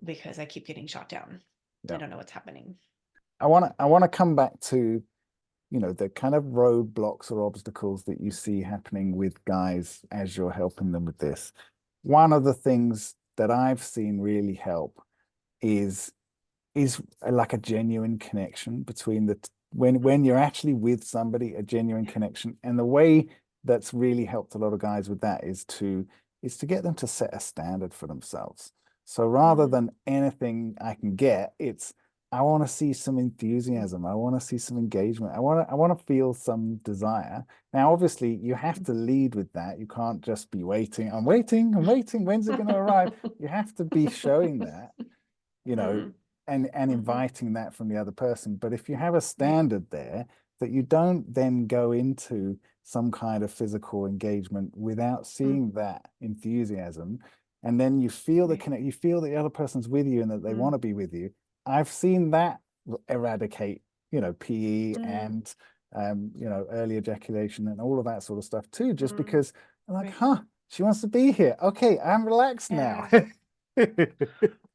because I keep getting shot down. I Yeah. don't know what's happening. I want to come back to, the kind of roadblocks or obstacles that you see happening with guys as you're helping them with this. One of the things that I've seen really help is like a genuine connection between when you're actually with somebody, a genuine Yeah. connection. And the way that's really helped a lot of guys with that is to get them to set a standard for themselves. So rather Mm, than anything I can get, it's I want to see some enthusiasm. I want to see some engagement. I want to feel some desire. Now, obviously, you have to lead with that. You can't just be waiting. I'm waiting. I'm waiting. When's it going to arrive? You have to be showing that, you know, mm, and mhm. inviting that from the other person. But if you have a Right. standard there, that you don't then go into some kind of physical engagement without Mm, seeing that enthusiasm, and then you feel right. you feel that the other person's with you and that they Mm, want to be with you. I've seen that eradicate, PE mm, and early ejaculation and all of that sort of stuff too, just mm, because I'm like, right. huh, she wants to be here. Okay, I'm relaxed now. Yeah.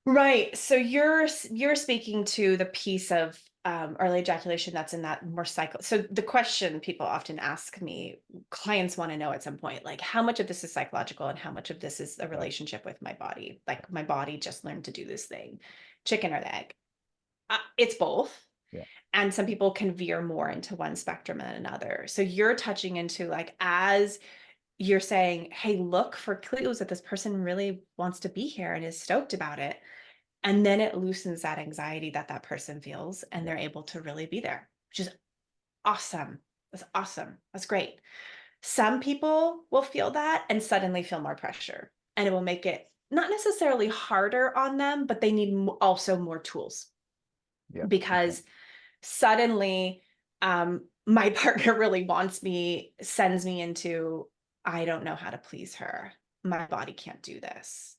Right. So you're speaking to the piece of early ejaculation that's in that more cycle. So the question people often ask me, clients want to know at some point, like how much of this is psychological and how much of this is a Right. relationship with my body? Like my body just learned to do this thing, chicken or the egg. It's both. Yeah. And some people can veer more into one spectrum than another. So you're touching into like as you're saying, hey, look for clues that this person really wants to be here and is stoked about it, and then it loosens that anxiety that that person feels, and Yeah. they're able to really be there, which is awesome. That's awesome. That's great. Some people will feel that and suddenly feel more pressure, and it will make it not necessarily harder on them, but they need also more tools Yeah. Okay. because suddenly my partner really wants me, sends me into, I don't know how to please her. My body can't do this.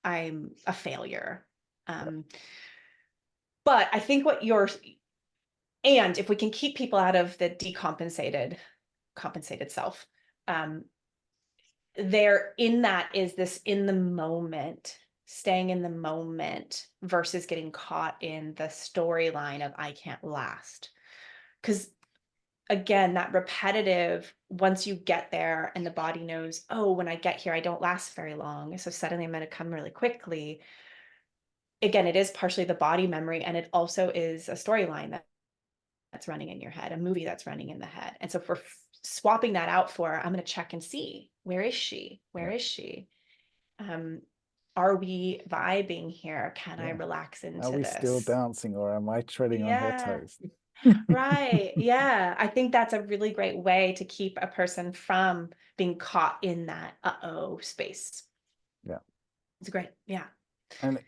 I'm a failure. Yeah. Um, but I think what you're, and if we can keep people out of the compensated self, um, there in that is this in the moment, staying in the moment versus getting caught in the storyline of I can't last. Because again, that repetitive, once you get there and the body knows, oh, when I get here, I don't last very long. So suddenly I'm going to come really quickly. Again, it is partially the body memory, and it also is a storyline that's running in your head, a movie that's running in the head. And so if we're swapping that out for, I'm going to check and see, where is she? Where Yeah. is she? Are we vibing here? Can I Yeah. relax Are into we still this? dancing, or am I treading on her Yeah. toes? Right. Yeah. I think that's a really great way to keep a person from being caught in that uh-oh space. Yeah. It's great. Yeah. And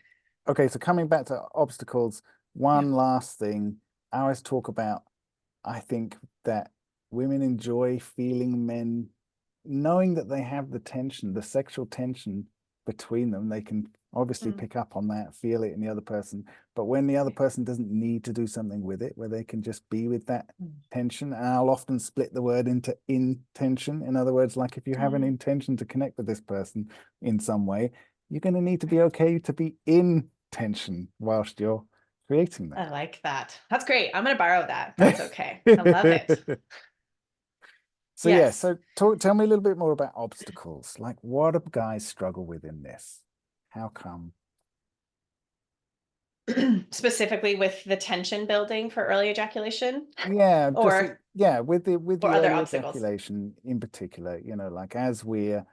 okay, so coming back to obstacles, Yeah. one last thing. I always talk about, I think that women enjoy feeling men, knowing that they have the tension, the sexual tension between them. They can obviously Mm. pick up on that, feel it in the other person. But when the other person doesn't need to do something with it, where they can just be with that Mm. tension, and I'll often split the word into intention. In other words, like if you have an Mm. intention to connect with this person in some way, you're going to need to be Right. okay to be in tension whilst you're creating I that. like that. That's great. I'm going to borrow that. That's okay. I love it. So yeah, Yes. so tell me a little bit more about obstacles. Like what do guys struggle with in this? How come? Specifically with the tension building for early ejaculation Yeah, just or yeah, with the other early obstacles. ejaculation in particular, like as we're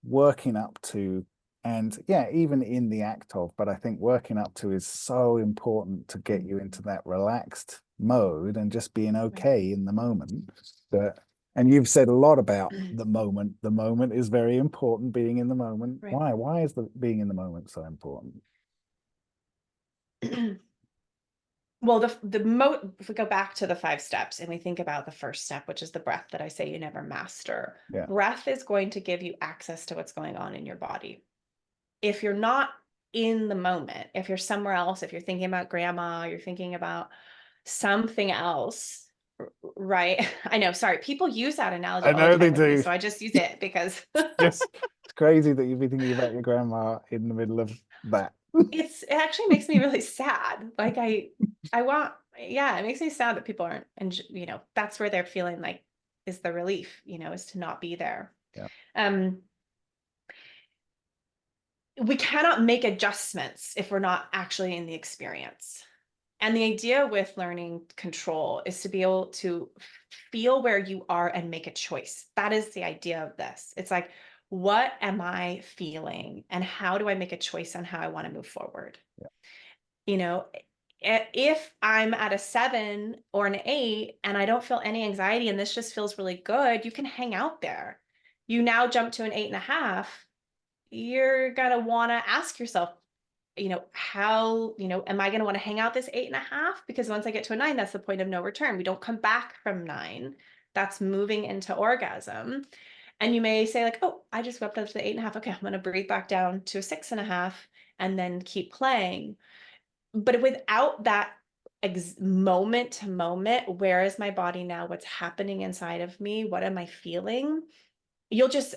working up to, and yeah, even in the act of, but I think working up to is so important to get you into Mhm. that relaxed mode and just being Right. okay in the moment. That, and you've said a lot about the moment. The moment is very important, being in the moment. Right. Why? Why is the being in the moment so important? Well, if we go back to the 5 steps and we think about the first step, which is the breath that I say you never master, Yeah. breath is going to give you access to what's going on in your body. If you're not in the moment, if you're somewhere else, if you're thinking about grandma, you're thinking about something else, right? I know, sorry, people use that analogy I all the know they time with me, do. so I just use it because Just it's crazy that you'd be thinking about your grandma in the middle of that. it actually makes me really sad. Like I want, yeah, it makes me sad that people aren't, and that's where they're feeling like is the relief, is to not be there. Yeah. Um, we cannot make adjustments if we're not actually in the experience. And the idea with learning control is to be able to feel where you are and make a choice. That is the idea of this. It's like, what am I feeling? And how do I make a choice on how I want to move forward? Yeah. You know, if I'm at a 7 or an 8 and I don't feel any anxiety and this just feels really good, you can hang out there. You now jump to an 8.5, you're going to want to ask yourself, how, am I going to want to hang out this 8.5? Because once I get to a 9, that's the point of no return. We don't come back from 9. That's moving into orgasm. And you may say, like, oh, I just swept up to the 8.5. Okay, I'm going to breathe back down to a 6.5 and then keep playing. But without that moment to moment, where is my body now? What's happening inside of me? What am I feeling? You'll just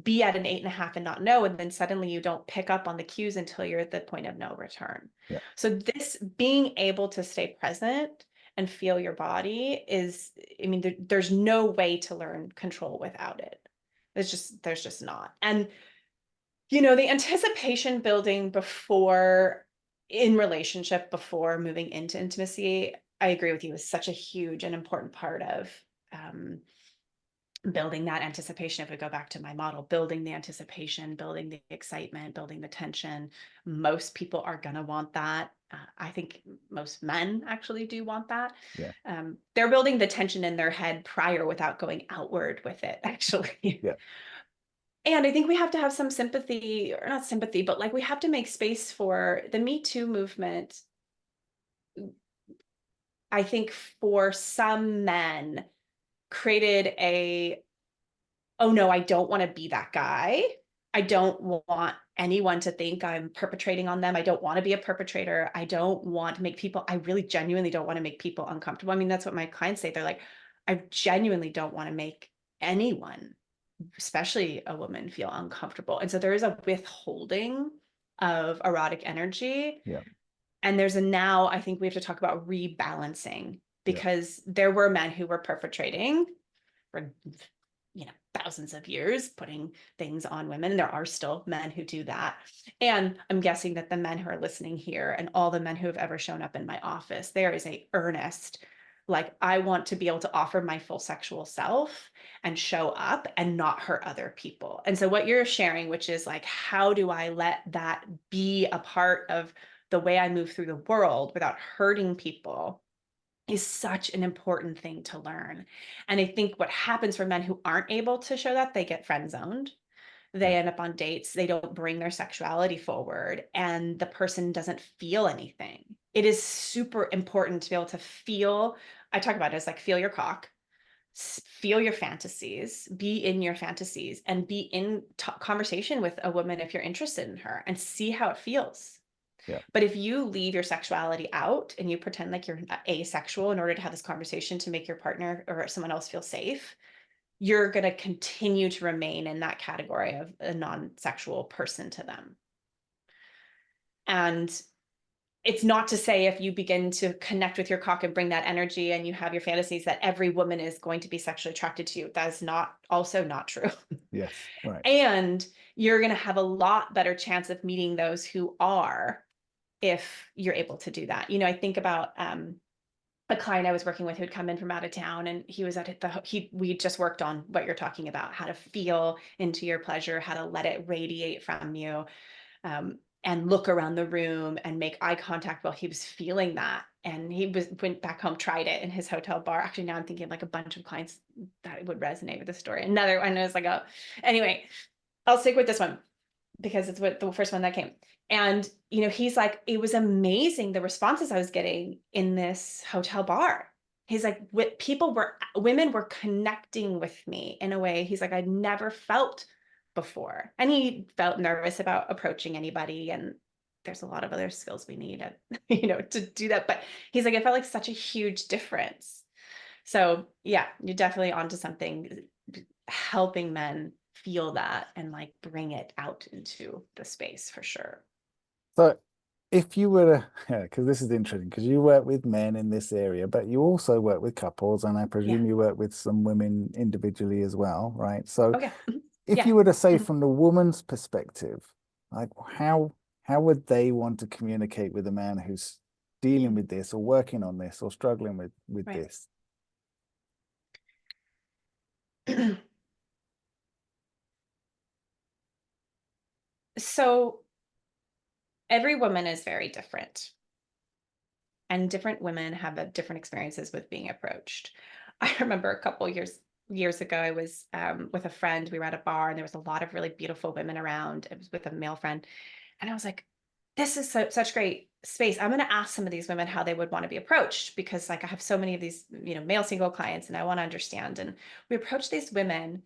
be at an 8.5 and not know. And then suddenly you don't pick up on the cues until you're at the point of no return. Yeah. So this being able to stay present and feel your body is, I mean, there's no way to learn control without it. There's just not. And, the anticipation building before in relationship, before moving into intimacy, I agree with you, is such a huge and important part of, um, building that anticipation. If we go back to my model, building the anticipation, building the excitement, building the tension, most people are going to want that. I think most men actually do want that. Yeah. They're building the tension in their head prior without going outward with it, actually. Yeah. And I think we have to have some sympathy, or not sympathy, but like we have to make space for the Me Too movement. I think for some men created oh no, I don't want to be that guy. I don't want anyone to think I'm perpetrating on them. I don't want to be a perpetrator. I don't want to make people, I really genuinely don't want to make people uncomfortable. I mean, that's what my clients say. They're like, I genuinely don't want to make anyone, especially a woman, feel uncomfortable. And so there is a withholding of erotic energy. Yeah. And there's a now, I think we have to talk about rebalancing because there were men who were perpetrating for, thousands of years, putting things on women. And there are still men who do that. And I'm guessing that the men who are listening here and all the men who have ever shown up in my office, there is a earnest, like, I want to be able to offer my full sexual self and show up and not hurt other people. And so what you're sharing, which is like, how do I let that be a part of the way I move through the world without hurting people, is such an important thing to learn. And I think what happens for men who aren't able to show that, they get friend zoned. Yeah. They end up on dates, they don't bring their sexuality forward, and the person doesn't feel anything. It is super important to be able to feel. I talk about it as like, feel your cock, feel your fantasies, be in your fantasies, and be in conversation with a woman if you're interested in her, and see how it feels. Yeah. But if you leave your sexuality out and you pretend like you're asexual in order to have this conversation to make your partner or someone else feel safe, you're going to continue to remain in that category of a non-sexual person to them. And it's not to say if you begin to connect with your cock and bring that energy and you have your fantasies that every woman is going to be sexually attracted to you. That is also not true. Yes. Right. And you're going to have a lot better chance of meeting those who are, if you're able to do that. I think about a client I was working with who'd come in from out of town, and he was we just worked on what you're talking about, how to feel into your pleasure, how to let it radiate from you, and look around the room and make eye contact while he was feeling that. And went back home, tried it in his hotel bar. Actually, now I'm thinking of like a bunch of clients that would resonate with the story. Another one is like, anyway, I'll stick with this one because it's the first one that came. And, he's like, it was amazing the responses I was getting in this hotel bar. He's like, women were connecting with me in a way, he's like, I'd never felt before. And he felt nervous about approaching anybody. And there's a lot of other skills we need, to do that. But he's like, it felt like such a huge difference. So yeah, you're definitely onto something, helping men feel that and like bring it out into the space for sure. So if you were to, yeah, because this is interesting, because you work with men in this area, but you also work with couples, and I Yeah. presume you work with some women individually as well, right? So Okay. if Yeah. you were to say from the woman's perspective, like how would they want to communicate with a man who's dealing with this or working on this or struggling with Right. this? So every woman is very different, and different women have different experiences with being approached. I remember a couple years ago, I was with a friend. We were at a bar, and there was a lot of really beautiful women around. It was with a male friend, and I was like, "This is such great space. I'm going to ask some of these women how they would want to be approached, because like I have so many of these, male single clients, and I want to understand." And we approached these women.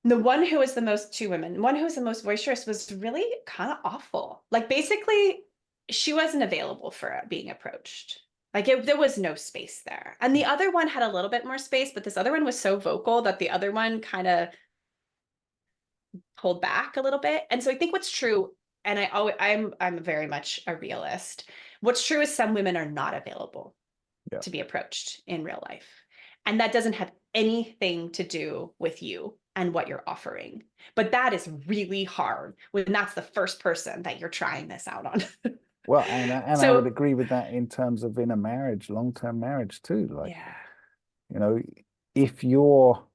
The one who was the most two women, one who was the most boisterous was really kind of awful. Like basically, she wasn't available for being approached. Like there was no space there. And the other one had a little bit more space, but this other one was so vocal that the other one kind of pulled back a little bit. And so I think what's true, and I'm very much a realist. What's true is some women are not available Yeah. to be approached in real life. And that doesn't have anything to do with you and what you're offering. But that is really hard when that's the first person that you're trying this out on. Well, and I would So, agree with that in terms of in a marriage, long-term marriage too. Like, yeah. you know, if you're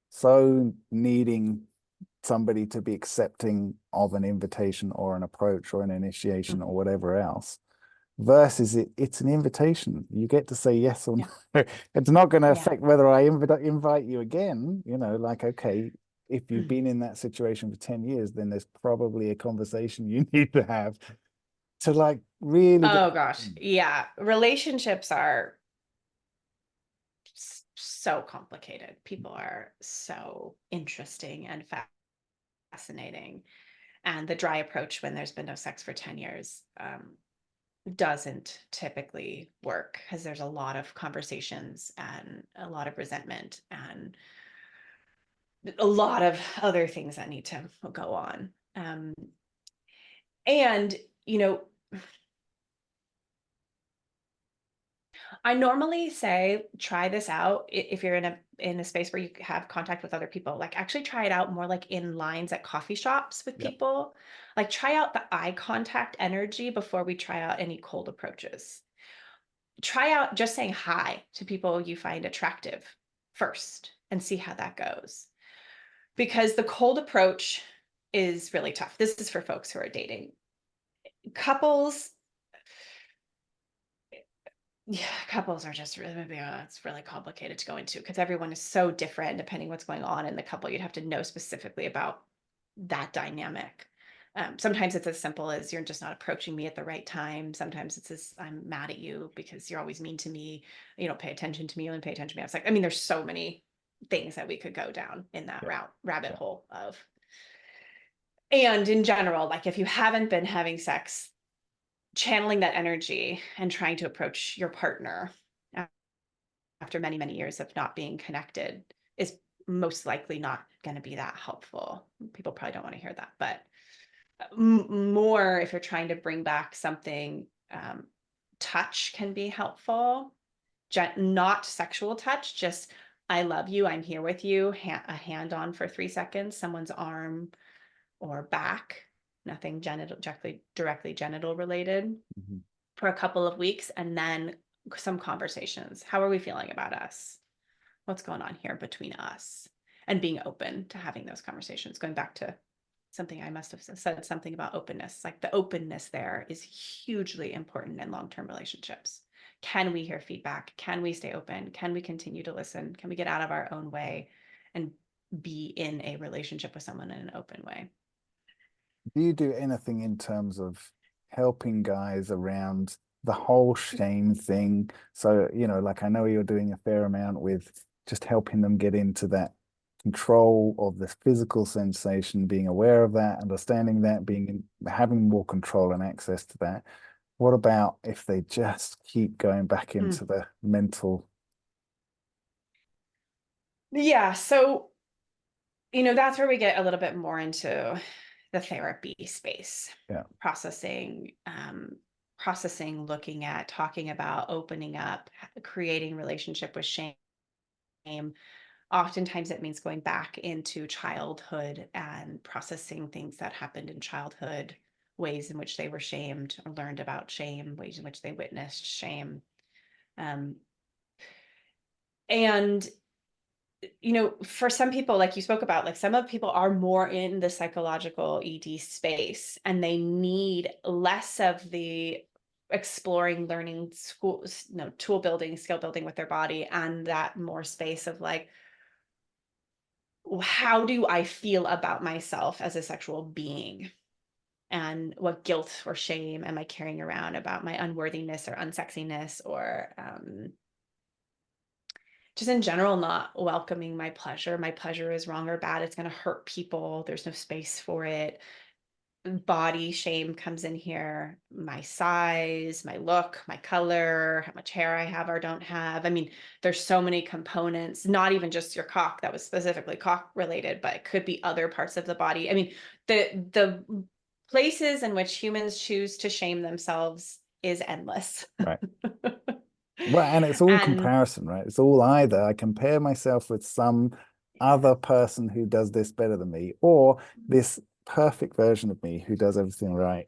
so needing somebody to be accepting of an invitation or an approach or an initiation or Mhm. whatever else, versus it's an invitation. You get to say yes or Yeah. no. It's not going to Yeah. affect whether I invite you again. Like, okay, if you've been in that situation for 10 years, then there's probably a conversation you need to have to like really get. Oh gosh. Yeah. Relationships are so complicated. People are so interesting and fascinating. And the dry approach when there's been no sex for 10 years doesn't typically work, because there's a lot of conversations and a lot of resentment and a lot of other things that need to go on. And, you know, I normally say try this out if you're in a space where you have contact with other people. Like actually try it out more like in lines at coffee shops with Yep. people. Like try out the eye contact energy before we try out any cold approaches. Try out just saying hi to people you find attractive first and see how that goes. Because the cold approach is really tough. This is for folks who are dating. Couples, yeah, couples are just really, it's really complicated to go into because everyone is so different depending what's going on in the couple. You'd have to know specifically about that dynamic. Sometimes it's as simple as you're just not approaching me at the right time. Sometimes it's as I'm mad at you because you're always mean to me. You don't pay attention to me. You only pay attention to me. I was like, I mean, there's so many things that we could go down in that Yep. rabbit Yep. hole of. And in general, like if you haven't been having sex, channeling that energy and trying to approach your partner after many, many years of not being connected is most likely not going to be that helpful. People probably don't want to hear that, but more if you're trying to bring back something, touch can be helpful. Not sexual touch, just I love you, I'm here with you, a hand on for 3 seconds, someone's arm or back, nothing directly genital related Mhm. for a couple of weeks, and then some conversations. How are we feeling about us? What's going on here between us? And being open to having those conversations. Going back to something I must have said something about openness. Like the openness there is hugely important in long-term relationships. Can we hear feedback? Can we stay open? Can we continue to listen? Can we get out of our own way and be in a relationship with someone in an open way? Do you do anything in terms of helping guys around the whole shame thing? So, like I know you're doing a fair amount with just helping them get into that control of the physical sensation, being aware of that, understanding that, having more control and access to that. What about if they just keep going back Mm. into the mental? Yeah, so that's where we get a little bit more into the therapy space, Yeah. processing, looking at, talking about, opening up, creating relationship with shame. Oftentimes it means going back into childhood and processing things that happened in childhood, ways in which they were shamed or learned about shame, ways in which they witnessed shame. Um, and for some people, like you spoke about, like some of people are more in the psychological ED space and they need less of the exploring, learning, schools, tool building, skill building with their body, and that more space of like, how do I feel about myself as a sexual being? And what guilt or shame am I carrying around about my unworthiness or unsexiness or just in general not welcoming my pleasure. My pleasure is wrong or bad. It's going to hurt people. There's no space for it. Body shame comes in here. My size, my look, my color, how much hair I have or don't have. I mean, there's so many components, not even just your cock that was specifically cock related, but it could be other parts of the body. I mean, the places in which humans choose to shame themselves is endless. Right. Well, and it's all And comparison, right? It's all either I compare myself with some other person who does this better than me, or this perfect version of me who does everything right,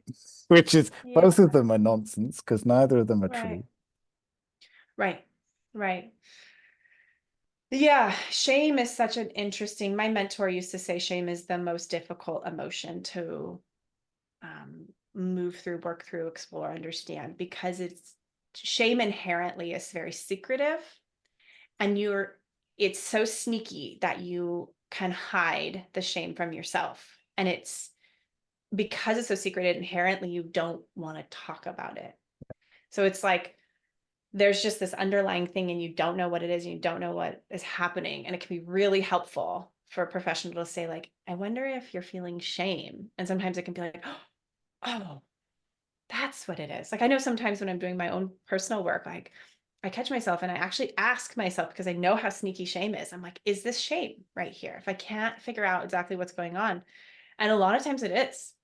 which is yeah, both of them are nonsense because neither of them are right, true. right, right. Yeah, shame is such an interesting. My mentor used to say shame is the most difficult emotion to move through, work through, explore, understand, because shame inherently is very secretive, and it's so sneaky that you can hide the shame from yourself, and it's because it's so secretive. Inherently, you don't want to talk about it. So it's like there's just this underlying thing and you don't know what it is and you don't know what is happening. And it can be really helpful for a professional to say, like, I wonder if you're feeling shame. And sometimes it can be like, oh, that's what it is. Like I know sometimes when I'm doing my own personal work, like I catch myself and I actually ask myself because I know how sneaky shame is. I'm like, is this shame right here? If I can't figure out exactly what's going on. And a lot of times it is.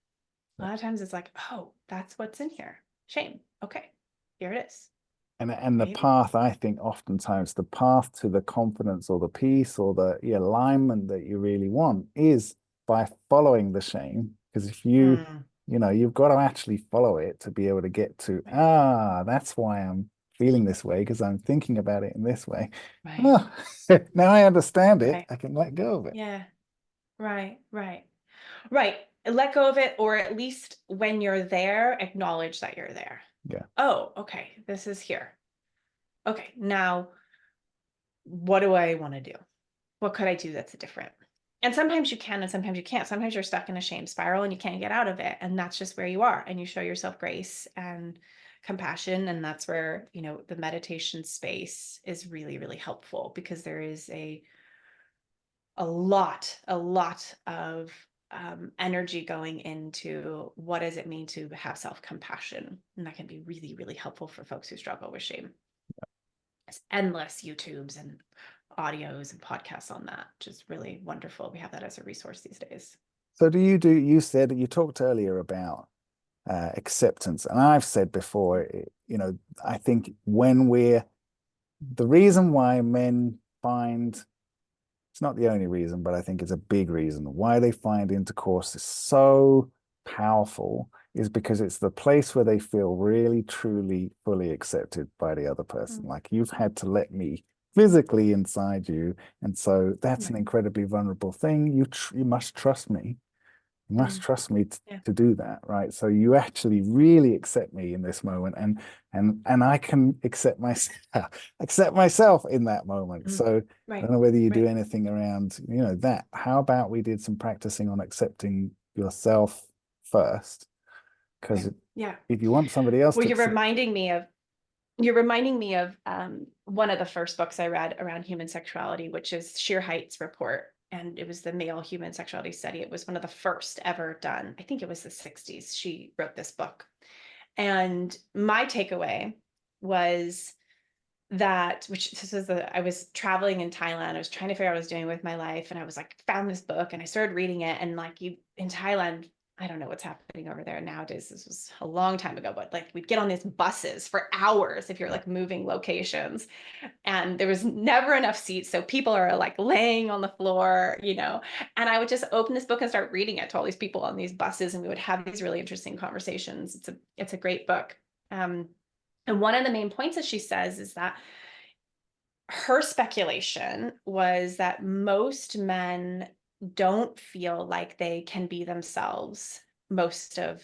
A Yeah. lot of times it's like, oh, that's what's in here. Shame. Okay, here it is. And the right? path, I think oftentimes the path to the confidence or the peace or the alignment that you really want is by following the shame. Because if you, Mm, you've got to actually follow it to be able to get to, right, that's why I'm feeling this way because I'm thinking about it in this way. right, Oh, now I understand it. right. I can let go of it. Yeah, right, right, right. Let go of it, or at least when you're there, acknowledge that you're there. Yeah. Oh, okay, this is here. Okay, now what do I want to do? What could I do that's different? And sometimes you can, and sometimes you can't. Sometimes you're stuck in a shame spiral and you can't get out of it. And that's just where you are. And you show yourself grace and compassion. And that's where, the meditation space is really, really helpful, because there is a lot of energy going into what does it mean to have self-compassion. And that can be really, really helpful for folks who struggle with shame. It's endless YouTubes and audios and podcasts on that, which is really wonderful. We have that as a resource these days. So you said you talked earlier about acceptance. And I've said before, I think the reason why men find, it's not the only reason, but I think it's a big reason why they find intercourse is so powerful is because it's the place where they feel really, truly, fully accepted by the other person. Mm, Like you've had to let me physically inside you. And so that's an right. incredibly vulnerable thing. You must trust me. You must Mm, trust me yeah. to do that, right? So you actually really accept me in this moment, and I can accept myself accept myself in that moment. Mm, So I right. don't know whether you do Right. anything around, that. How about we did some practicing on accepting yourself first? Because Right. Yeah. if you want somebody else Well, to you're accept, reminding me of you're reminding me of one of the first books I read around human sexuality, which is Sheer Heights Report. And it was the male human sexuality study. It was one of the first ever done. I think it was the 60s. She wrote this book. And my takeaway was that, which this is I was traveling in Thailand. I was trying to figure out what I was doing with my life. And I was like, found this book and I started reading it. And like you in Thailand, I don't know what's happening over there nowadays. This was a long time ago, but like we'd get on these buses for hours if you're yeah, like moving locations, and there was never enough seats. So people are like laying on the floor. And I would just open this book and start reading it to all these people on these buses. And we would have these really interesting conversations. It's a great book. Um, and one of the main points that she says is that her speculation was that most men don't feel like they can be themselves most of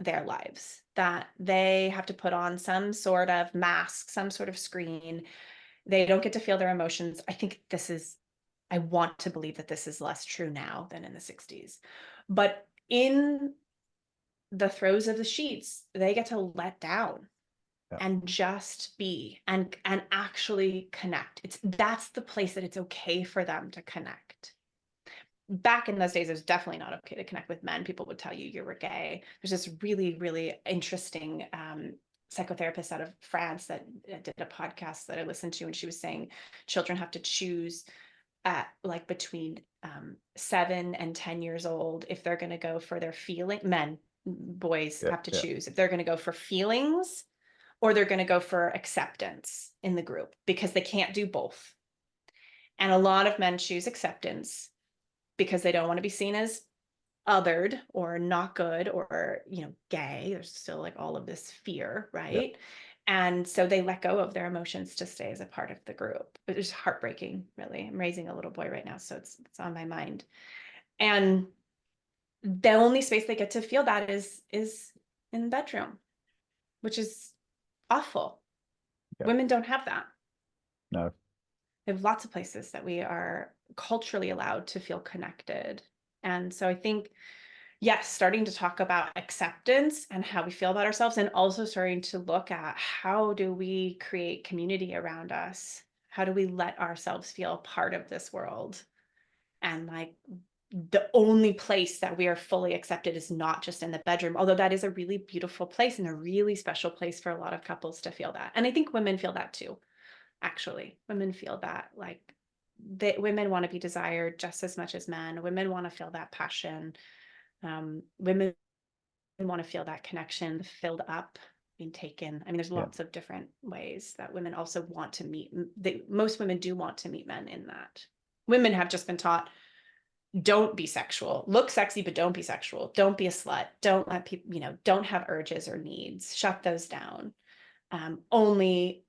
their lives, that they have to put on some sort of mask, some sort of screen. They don't get to feel their emotions. I want to believe that this is less true now than in the 60s. But in the throes of the sheets, they get to let down yeah, and just be and actually connect. That's the place that it's okay for them to connect. Back in those days, it was definitely not okay to connect with men. People would tell you you were gay. There's this really, really interesting psychotherapist out of France that did a podcast that I listened to, and she was saying children have to choose at like between 7 and 10 years old if they're going to go for their feeling. Boys yeah, have to yeah, choose if they're going to go for feelings or they're going to go for acceptance in the group, because they can't do both. And a lot of men choose acceptance because they don't want to be seen as othered or not good or, gay. There's still like all of this fear, yeah. right? And so they let go of their emotions to stay as a part of the group. It was heartbreaking, really. I'm raising a little boy right now, so it's on my mind. And the only space they get to feel that is in the bedroom, which is awful. Yeah. Women don't have that. No, We have lots of places that we are culturally allowed to feel connected. And so I think, yes, starting to talk about acceptance and how we feel about ourselves, and also starting to look at how do we create community around us? How do we let ourselves feel part of this world? And like the only place that we are fully accepted is not just in the bedroom, although that is a really beautiful place and a really special place for a lot of couples to feel that. And I think women feel that too. Actually, women feel that, like, that women want to be desired just as much as men. Women want to feel that passion. Women want to feel that connection, filled up. being taken. I mean, there's Yeah. lots of different ways that women also want to meet. Most women do want to meet men in that. Women have just been taught, don't be sexual, look sexy, but don't be sexual. Don't be a slut. Don't let people, don't have urges or needs. Shut those down. Only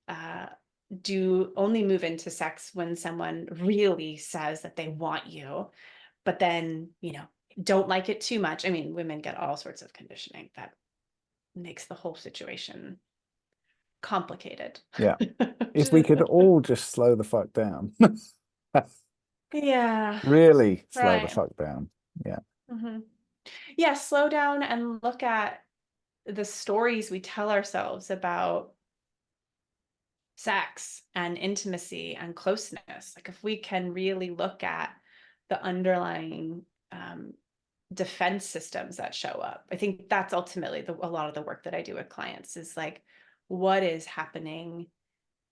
move into sex when someone really says that they want you, but then, don't like it too much. I mean, women get all sorts of conditioning that makes the whole situation complicated. Yeah. If we could all just slow the fuck down. Yeah, Really slow the right. fuck down. Yeah. Hmm. Yeah, slow down and look at the stories we tell ourselves about sex and intimacy and closeness. Like if we can really look at the underlying defense systems that show up, I think that's ultimately a lot of the work that I do with clients is like, what is happening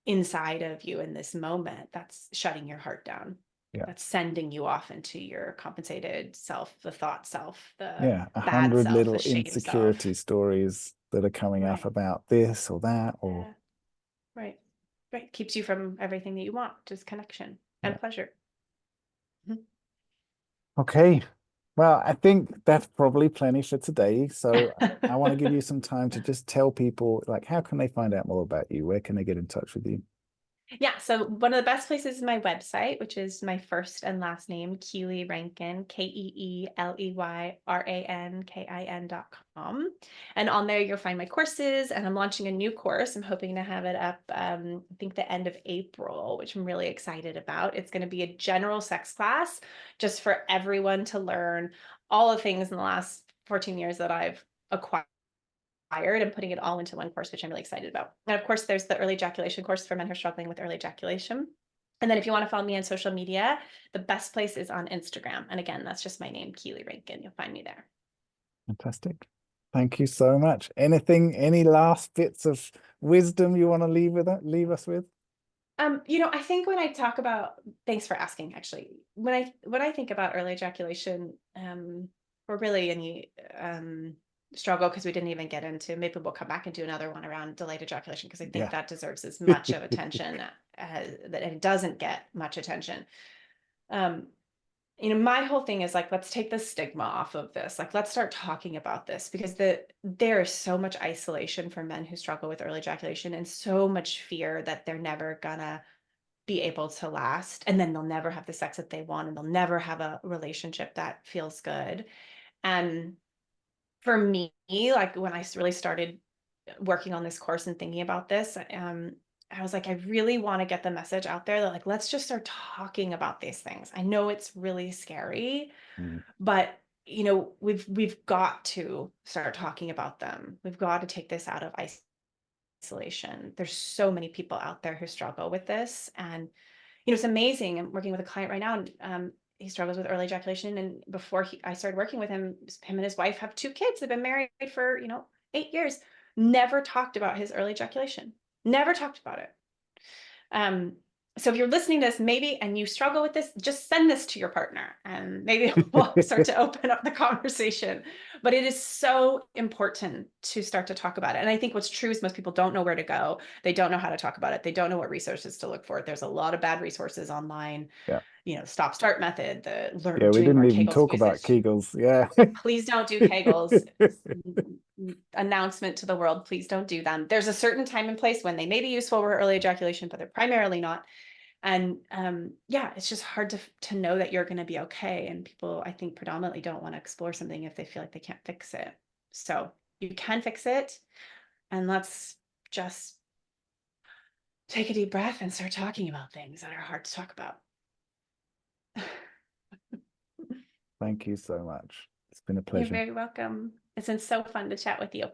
inside of you in this moment that's shutting your heart down? Yeah. That's sending you off into your compensated self, the thought self, the Yeah. bad 100 self, the little shame self. insecurity stories that are coming up Right. about this or that, or Yeah. Right. Right. Keeps you from everything that you want, just connection yeah. and pleasure. Mhm. Okay. Well, I think that's probably plenty for today. So I want to give you some time to just tell people, like, how can they find out more about you? Where can they get in touch with you? Yeah, so one of the best places is my website, which is my first and last name, Keeley Rankin, KeeleyRankin.com. And on there, you'll find my courses, and I'm launching a new course. I'm hoping to have it up, I think, the end of April, which I'm really excited about. It's going to be a general sex class just for everyone to learn all the things in the last 14 years that I've acquired and putting it all into one course, which I'm really excited about. And of course, there's the early ejaculation course for men who are struggling with early ejaculation. And then if you want to follow me on social media, the best place is on Instagram. And again, that's just my name, Keeley Rankin. You'll find me there. Fantastic. Thank you so much. Any last bits of wisdom you want to leave us with? I think when I talk about, thanks for asking, actually, when I think about early ejaculation, or really any struggle, because we didn't even get into, maybe we'll come back and do another one around delayed ejaculation, because I think Yeah. that deserves as much of attention that it doesn't get much attention. Um, my whole thing is like, let's take the stigma off of this. Like, let's start talking about this, because there is so much isolation for men who struggle with early ejaculation, and so much fear that they're never gonna be able to last, and then they'll never have the sex that they want, and they'll never have a relationship that feels good. And for me, like when I really started working on this course and thinking about this, I was like, I really want to get the message out there that, like, let's just start talking about these things. I know it's really scary, Mm, but we've got to start talking about them. We've got to take this out of isolation. There's so many people out there who struggle with this, and it's amazing. I'm working with a client right now, and he struggles with early ejaculation. And before I started working with him and his wife have 2 kids. They've been married for 8 years. Never talked about his early ejaculation. Never talked about it. So if you're listening to this, maybe, and you struggle with this, just send this to your partner, and maybe we'll start to open up the conversation. But it is so important to start to talk about it. And I think what's true is most people don't know where to go. They don't know how to talk about it. They don't know what resources to look for. There's a lot of bad resources online. yeah. Stop start method, Yeah, we doing didn't more even Kegels. talk about Kegels. Yeah. Please don't do Kegels. Announcement to the world, please don't do them. There's a certain time and place when they may be useful for early ejaculation, but they're primarily not. And yeah, it's just hard to know that you're going to be okay. And people, I think, predominantly don't want to explore something if they feel like they can't fix it. So you can fix it. And let's just take a deep breath and start talking about things that are hard to talk about. Thank you so much. It's been a You're pleasure. very welcome. It's been so fun to chat with you.